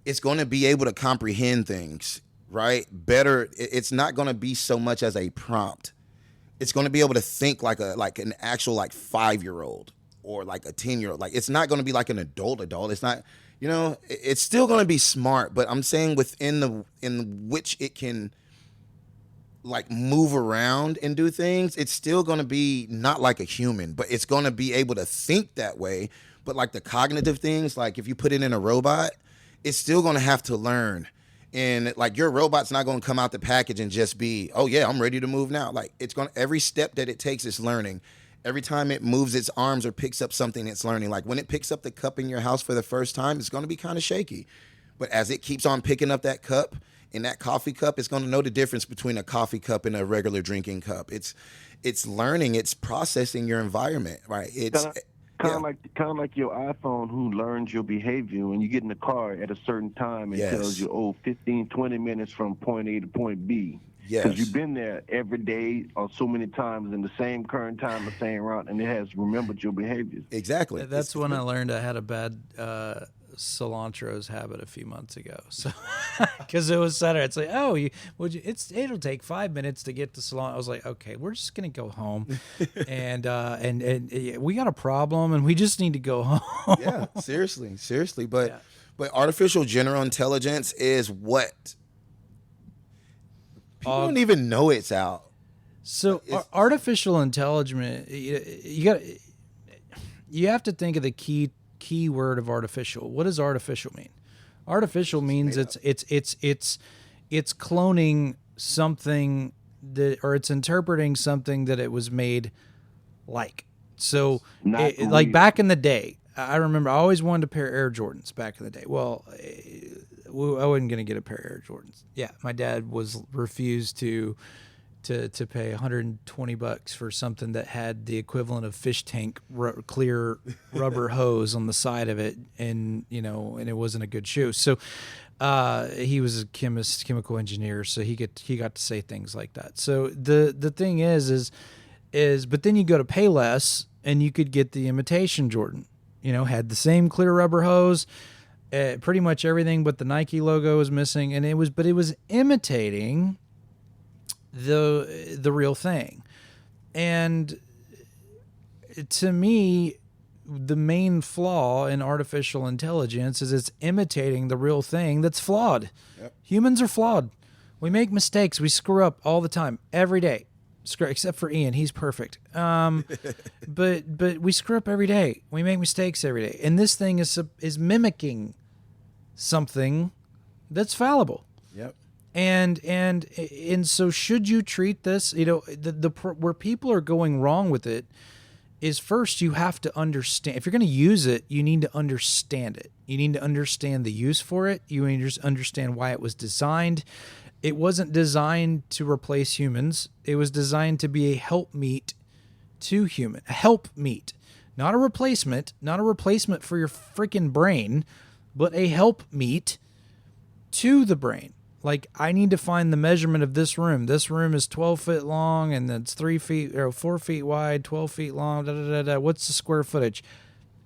it's going to be able to comprehend things, right? Better. It's not going to be so much as a prompt. It's going to be able to think like an actual 5-year-old or like a 10-year-old. Like it's not going to be like an adult. It's not, it's still going to be smart, but I'm saying in which it can like move around and do things, it's still going to be not like a human, but it's going to be able to think that way. But like the cognitive things, like if you put it in a robot, it's still going to have to learn. And like your robot's not going to come out the package and just be, oh yeah, I'm ready to move now. Like every step that it takes is learning. Every time it moves its arms or picks up something, it's learning. Like when it picks up the cup in your house for the first time, it's going to be kind of shaky. But as it keeps on picking up that cup and that coffee cup, it's going to know the difference between a coffee cup and a regular drinking cup. It's learning, it's processing your environment, right? It's kind of like your iPhone, who learns your behavior when you get in the car at a certain time and tells you, 15, 20 minutes from point A to point B. Yes. Because you've been there every day or so many times in the same current time, the same route, and it has remembered your behavior. Exactly. That's when I learned I had a bad cilantro's habit a few months ago. So because it was Saturday, it's like, it'll take 5 minutes to get to cilantro. I was like, okay, we're just gonna go home, and we got a problem, and we just need to go home. Yeah, seriously, but artificial general intelligence is what people don't even know it's out. So artificial intelligence, you have to think of the key word of artificial. What does artificial mean? Artificial means it's cloning something or it's interpreting something that it was made like. So like back in the day, I remember I always wanted a pair of Air Jordans back in the day. Well, I wasn't going to get a pair of Air Jordans. Yeah, my dad refused to pay $120 for something that had the equivalent of fish tank clear rubber hose on the side of it, and and it wasn't a good shoe. So he was a chemical engineer, so he got to say things like that. So the thing is but then you go to Payless and you could get the imitation Jordan. Had the same clear rubber hose, pretty much everything but the Nike logo was missing, and it was imitating the real thing. And to me, the main flaw in artificial intelligence is it's imitating the real thing that's flawed. Yep. Humans are flawed. We make mistakes. We screw up all the time, every day. Except for Ian, he's perfect. But we screw up every day. We make mistakes every day, and this thing is mimicking something that's fallible. Yep. And so should you treat this? Where people are going wrong with it is, first you have to understand. If you're going to use it, you need to understand it. You need to understand the use for it. You need to understand why it was designed. It wasn't designed to replace humans. It was designed to be a helpmeet to human. A helpmeet. Not a replacement. Not a replacement for your freaking brain, but a helpmeet to the brain. Like, I need to find the measurement of this room. This room is 12 feet long, and it's 4 feet wide, 12 feet long. What's the square footage?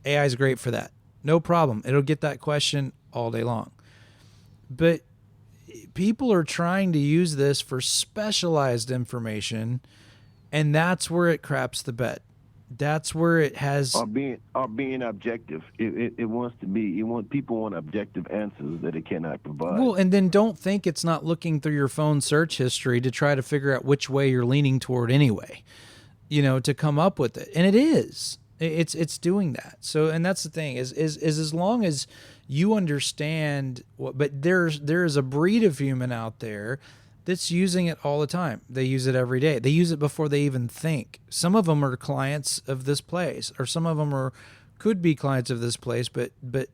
AI is great for that. No problem. It'll get that question all day long. But people are trying to use this for specialized information, and that's where it craps the bed. That's where it has being objective. People want objective answers that it cannot provide. Well, and then don't think it's not looking through your phone search history to try to figure out which way you're leaning toward anyway, to come up with it. And it is. It's doing that. So, and that's the thing is as long as you understand but there is a breed of human out there that's using it all the time. They use it every day. They use it before they even think. Some of them are clients of this place, or some of them could be clients of this place, but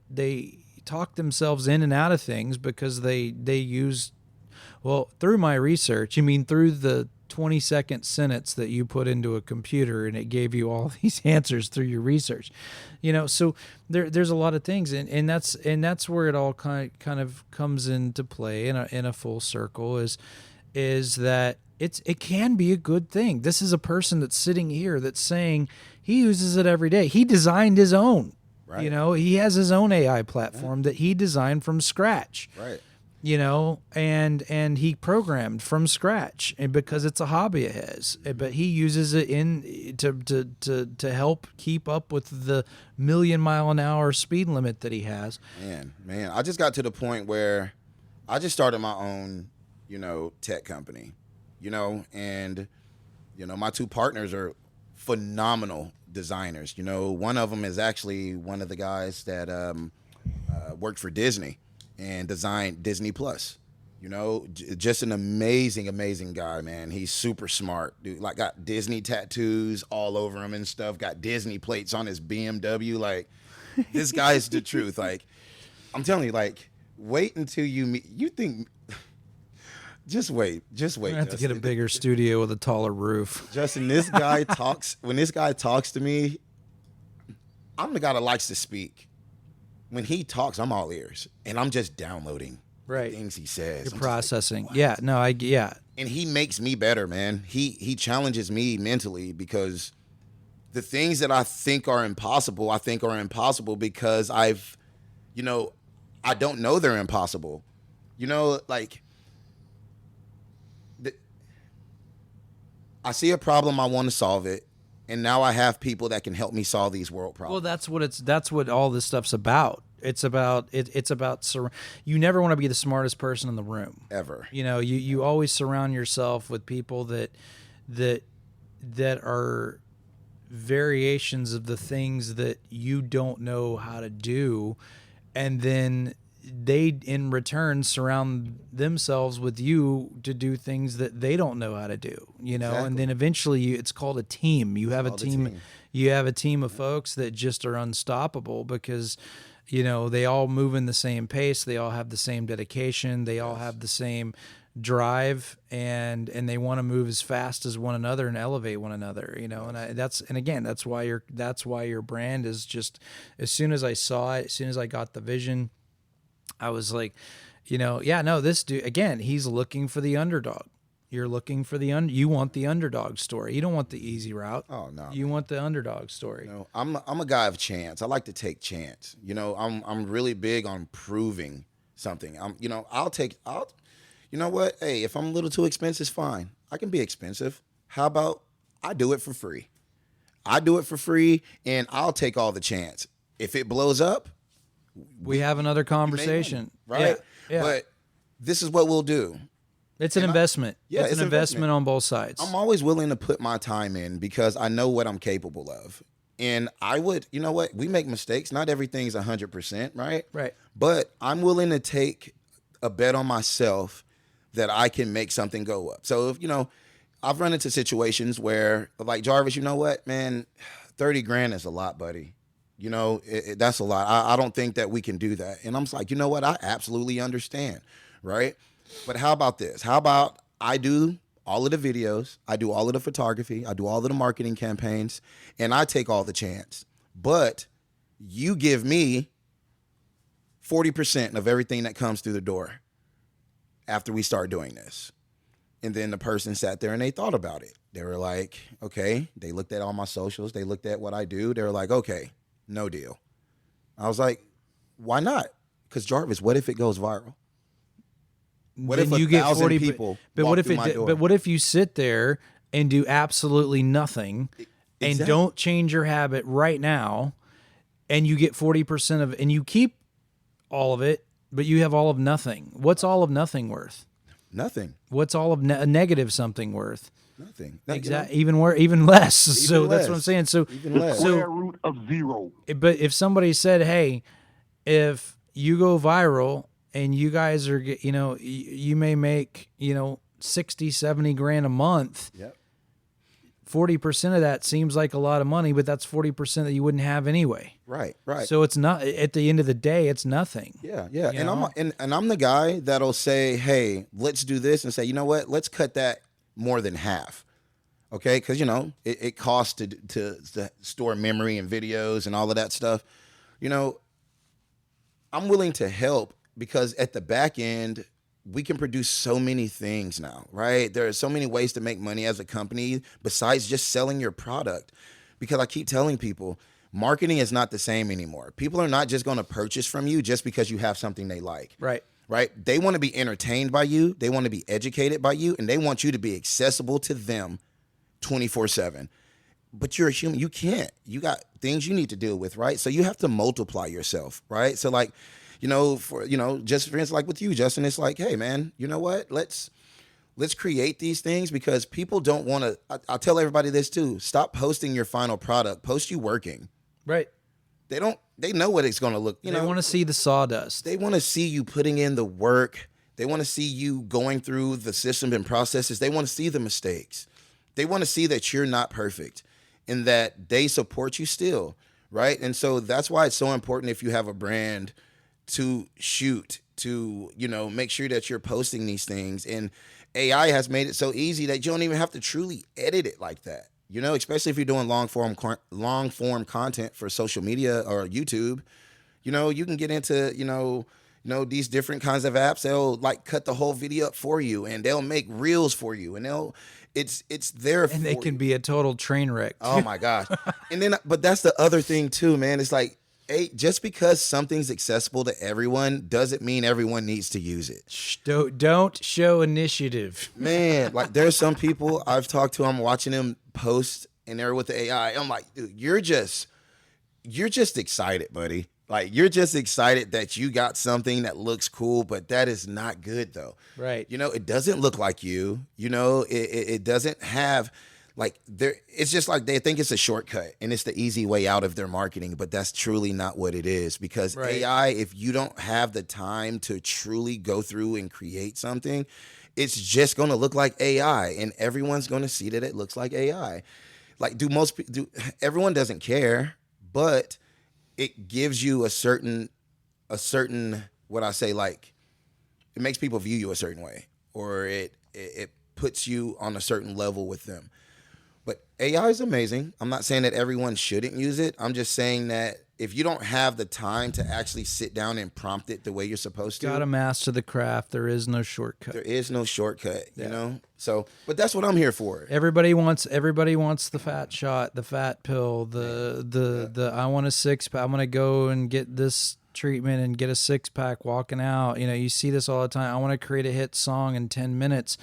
they talk themselves in and out of things because they use, well, through my research, through the 20-second sentence that you put into a computer and it gave you all these answers through your research. So there's a lot of things, and that's where it all kind of comes into play in a full circle is that it can be a good thing. This is a person that's sitting here that's saying he uses it every day. He designed his own. Right. He has his own AI platform that he designed from scratch. Right. And he programmed from scratch, and because it's a hobby of his, but he uses it to help keep up with the 1,000,000-mile-an-hour speed limit that he has. Man, I just got to the point where I just started my own, tech company, and my two partners are phenomenal designers. One of them is actually one of the guys that worked for Disney and designed Disney Plus. Just an amazing guy, man. He's super smart, dude. Like, got Disney tattoos all over him and stuff. Got Disney plates on his BMW. Like, this guy's the truth. Like, I'm telling you, like, wait until you meet. You think? Just wait. I have to get a bigger studio with a taller roof. Justin, this guy talks. When this guy talks to me, I'm the guy that likes to speak. When he talks, I'm all ears, and I'm just downloading the things he says. You're processing. Like, yeah. And he makes me better, man. He challenges me mentally, because the things that I think are impossible because I don't know they're impossible. Like, I see a problem, I want to solve it. And now I have people that can help me solve these world problems. Well, that's what all this stuff's about. It's about you never want to be the smartest person in the room ever. You always surround yourself with people that are variations of the things that you don't know how to do, and then they in return surround themselves with you to do things that they don't know how to do, Exactly. And then eventually it's called a team. You have a team. You have a team of folks that just are unstoppable because, they all move in the same pace. They all have the same dedication. They all have the same drive, and they want to move as fast as one another and elevate one another, and that's why your brand is just, as soon as I saw it, as soon as I got the vision, I was like, this dude, again, he's looking for the underdog. You're looking for you want the underdog story. You don't want the easy route. Oh, no. You want the underdog story. I'm a guy of chance. I like to take chance. I'm really big on proving something. You know what? Hey, if I'm a little too expensive, it's fine. I can be expensive. How about I do it for free? I do it for free, and I'll take all the chance. If it blows up, we have another conversation, right? Yeah. But this is what we'll do. It's an investment. It's an investment on both sides. I'm always willing to put my time in because I know what I'm capable of. And I would, you know what? We make mistakes. Not everything's 100%, right? Right. But I'm willing to take a bet on myself that I can make something go up. So, if, I've run into situations where, like, Jarvis, you know what, man, 30 grand is a lot, buddy. That's a lot. I don't think that we can do that. And I'm just like, you know what? I absolutely understand, right? But how about this? How about I do all of the videos, I do all of the photography, I do all of the marketing campaigns, and I take all the chance. But you give me 40% of everything that comes through the door after we start doing this. And then the person sat there and they thought about it. They were like, okay. They looked at all my socials. They looked at what I do. They were like, okay, no deal. I was like, why not? Because Jarvis, what if it goes viral? What if you get 40 people? But what if But what if you sit there and do absolutely nothing and don't change your habit right now, and you get 40% of it, and you keep all of it, but you have all of nothing? What's all of nothing worth? Nothing. What's all of a negative something worth? Nothing. Exactly. Even less. So less. that's what I'm saying. So even less. Square root of 0. But if somebody said, "Hey, if you go viral and you guys are, you may make, 60, 70 grand a month." Yep. 40% of that seems like a lot of money, but that's 40% that you wouldn't have anyway. Right. So it's not, at the end of the day, it's nothing. Yeah. And I'm the guy that'll say, hey, let's do this, and say, you know what, let's cut that more than half. Okay, because it costs to store memory and videos and all of that stuff. I'm willing to help because at the back end, we can produce so many things now, right? There are so many ways to make money as a company besides just selling your product. Because I keep telling people, marketing is not the same anymore. People are not just going to purchase from you just because you have something they like. Right. They want to be entertained by you. They want to be educated by you. And they want you to be accessible to them 24/7. But you're a human. You can't. You got things you need to deal with, right? So you have to multiply yourself, right? So like, just for instance, like with you, Justin, it's like, hey, man, you know what? Let's create these things because people don't want to. I'll tell everybody this too. Stop posting your final product. Post you working. Right. They know what it's going to look. They want to see the sawdust. They want to see you putting in the work. They want to see you going through the system and processes. They want to see the mistakes. They want to see that you're not perfect and that they support you still, right? And so that's why it's so important if you have a brand to shoot, to, make sure that you're posting these things. And AI has made it so easy that you don't even have to truly edit it like that, especially if you're doing long form content for social media or YouTube. You can get into, these different kinds of apps. They'll like cut the whole video up for you, and they'll make reels for you, and it's there and they can be a total train wreck. Oh my gosh. And then, but that's the other thing too, man. It's like, hey, just because something's accessible to everyone doesn't mean everyone needs to use it. Don't show initiative. Man, like there's some people I've talked to, I'm watching them post and they're with the AI. I'm like, dude, you're just excited, buddy. Like you're just excited that you got something that looks cool, but that is not good though. Right. It doesn't look like you, it doesn't have like it's just like they think it's a shortcut and it's the easy way out of their marketing, but that's truly not what it is because AI, if you don't have the time to truly go through and create something, it's just going to look like AI and everyone's going to see that it looks like AI. Like everyone doesn't care, but it gives you a certain, what I say, like it makes people view you a certain way or it puts you on a certain level with them. But AI is amazing. I'm not saying that everyone shouldn't use it. I'm just saying that if you don't have the time to actually sit down and prompt it the way you're supposed to. Got to master the craft. There is no shortcut. There is no shortcut, So, but that's what I'm here for. Everybody wants the fat shot, the fat pill, the I want a six pack. I'm going to go and get this treatment and get a 6-pack walking out. You know, you see this all the time. I want to create a hit song in 10 minutes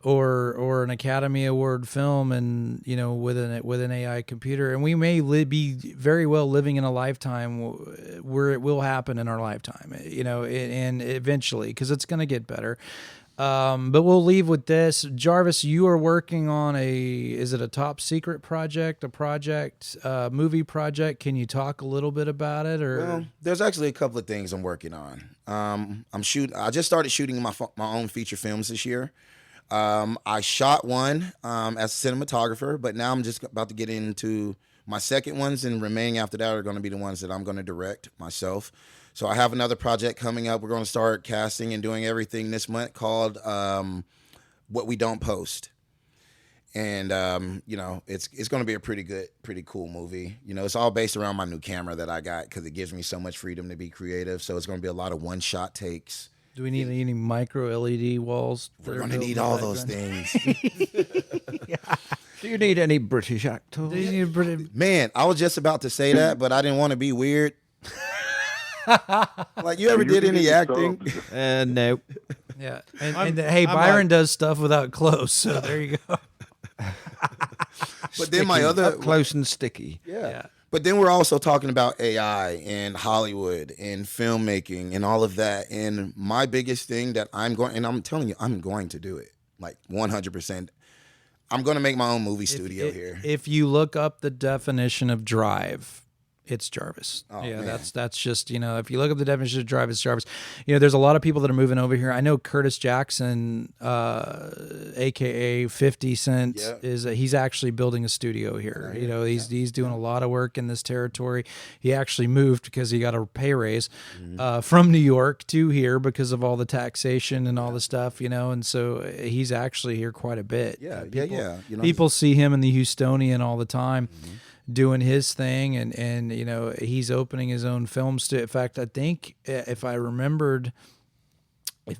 or an Academy Award film, and, you know, with an AI computer. And we may be very well living in a lifetime where it will happen in our lifetime, you know, and eventually, because it's going to get better. But we'll leave with this. Jarvis, you are working on is it a top secret project, movie project? Can you talk a little bit about it? Or Well, there's actually a couple of things I'm working on. I just started shooting my own feature films this year. I shot one as a cinematographer, but now I'm just about to get into my second ones, and remaining after that are going to be the ones that I'm going to direct myself. So I have another project coming up. We're going to start casting and doing everything this month called What We Don't Post. And, you know, it's going to be a pretty cool movie. You know, it's all based around my new camera that I got because it gives me so much freedom to be creative. So it's going to be a lot of one-shot takes. do we need any micro LED walls? We're going to need all those things. Do you need any British actors? Man, I was just about to say that, but I didn't want to be weird. Like, you ever did any acting? No. Yeah, and hey, Byron does stuff without clothes, so there you go. But then my other Up close and sticky. Yeah. But then we're also talking about AI and Hollywood and filmmaking and all of that. And my biggest thing that I'm telling you, I'm going to do it, like 100%. I'm going to make my own movie studio here. If you look up the definition of drive, it's Jarvis. Oh, yeah, man. that's just, you know, if you look up the definition of drive, it's Jarvis. You know, there's a lot of people that are moving over here. I know Curtis Jackson, aka 50 Cent, he's actually building a studio here. You know, he's doing a lot of work in this territory. He actually moved because he got a pay raise from New York to here because of all the taxation and all the stuff, you know, and so he's actually here quite a bit. Yeah. You know, People see him in the Houstonian all the time. Doing his thing, and you know, he's opening his own film studio. In fact, I think if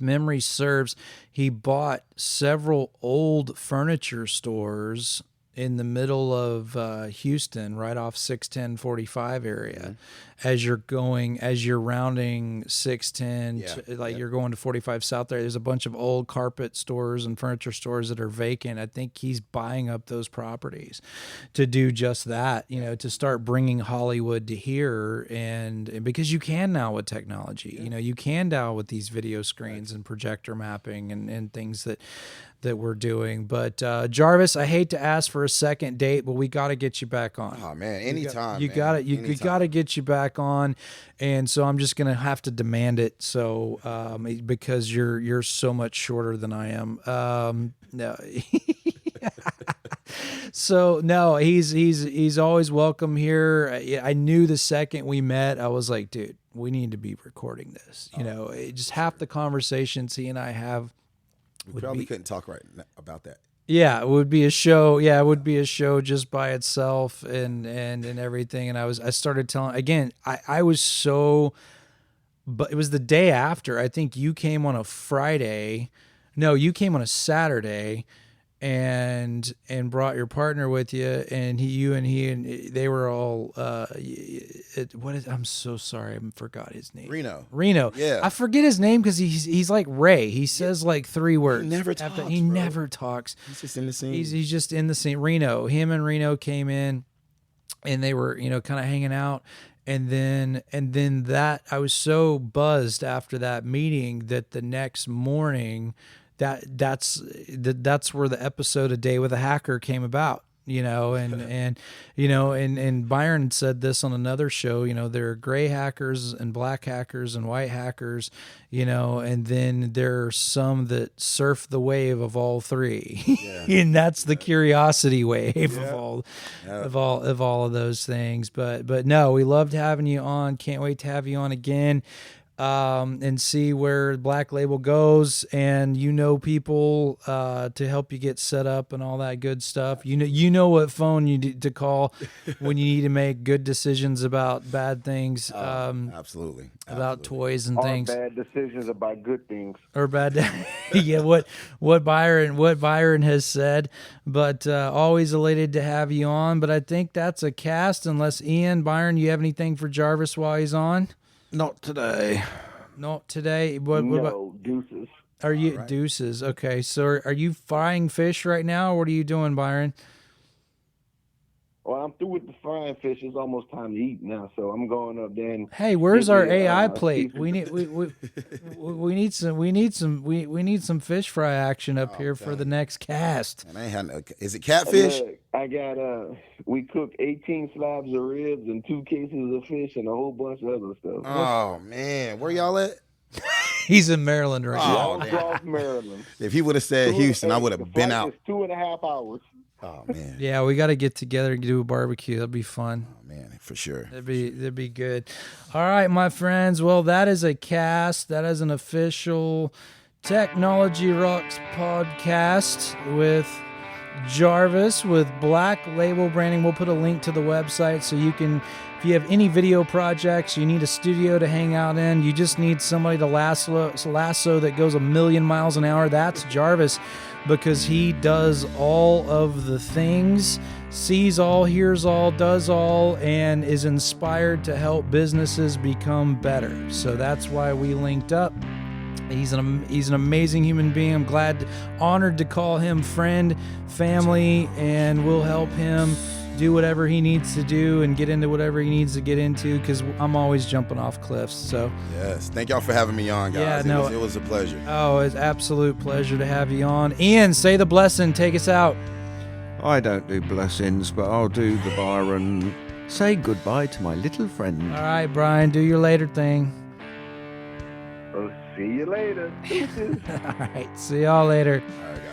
memory serves, he bought several old furniture stores in the middle of Houston, right off 610 45 area. As you're rounding 610, you're going to 45 South there. There's a bunch of old carpet stores and furniture stores that are vacant. I think he's buying up those properties to do just that, you know, to start bringing Hollywood to here. And because you can now with technology, you know, you can now with these video screens and projector mapping and things that we're doing. But Jarvis, I hate to ask for a second date, but we got to get you back on. Oh man, anytime. You got to get you back on, and so I'm just gonna have to demand it. So because you're so much shorter than I am. No. So no, he's always welcome here. I knew the second we met, I was like, dude, we need to be recording this. You know, just half the conversations he and I have. We probably couldn't talk right about that. Yeah, it would be a show. Yeah, it would be a show just by itself and everything. And I started telling again. I was so, but it was the day after. I think you came on a Friday. No, you came on a Saturday, and brought your partner with you, and they were all. I'm so sorry, I forgot his name. Reno. Yeah, I forget his name because he's like Ray. He says like 3 words. He never talks. Never talks. He's just in the scene. He's just in the scene. Him and Reno came in, and they were, you know, kind of hanging out. And then that I was so buzzed after that meeting that the next morning. That's where the episode of Day with a Hacker came about, you know, and Byron said this on another show, you know, there are gray hackers and black hackers and white hackers, you know, and then there are some that surf the wave of all three. And that's the curiosity wave of all of those things. But no, we loved having you on. Can't wait to have you on again. And see where Black Label goes, and you know people to help you get set up and all that good stuff. You know what phone you need to call when you need to make good decisions about bad things. Absolutely. About toys and things. Bad decisions about good things. Or bad. Yeah, what Byron has said. But always elated to have you on. But I think that's a cast. Unless Byron, you have anything for Jarvis while he's on? Not today. Not today. What about deuces. Are you deuces? Okay, so are you frying fish right now? Or what are you doing, Byron? Well, I'm through with the frying fish. It's almost time to eat now, so I'm going up there. And hey, where's our AI seafood. plate? We need some fish fry action up here for the next cast. And I ain't had no. Is it catfish? Look, I got we cooked 18 slabs of ribs and 2 cases of fish and a whole bunch of other stuff. Oh man, where y'all at? He's in Maryland right now. South Maryland. If he would have said Houston, I would have been out. It's 2.5 hours. Oh man. Yeah, we got to get together and do a barbecue. That'd be fun. Oh man, for sure. That'd be good. All right, my friends. Well, that is a cast. That is an official Technology Rocks podcast with Jarvis with Black Label Branding. We'll put a link to the website so you can, if you have any video projects, you need a studio to hang out in, you just need somebody to lasso that goes 1,000,000 miles an hour. That's Jarvis, because he does all of the things, sees all, hears all, does all, and is inspired to help businesses become better. So that's why we linked up. He's an amazing human being. I'm honored to call him friend, family, and we'll help him do whatever he needs to do and get into whatever he needs to get into, because I'm always jumping off cliffs. So yes, thank y'all for having me on, guys. Yeah, it was a pleasure. Oh, it's an absolute pleasure to have you on. Ian, say the blessing. Take us out. I don't do blessings, but I'll do the Byron. Say goodbye to my little friend. All right, Brian, do your later thing. Oh, see you later. All right, see y'all later. All right, guys.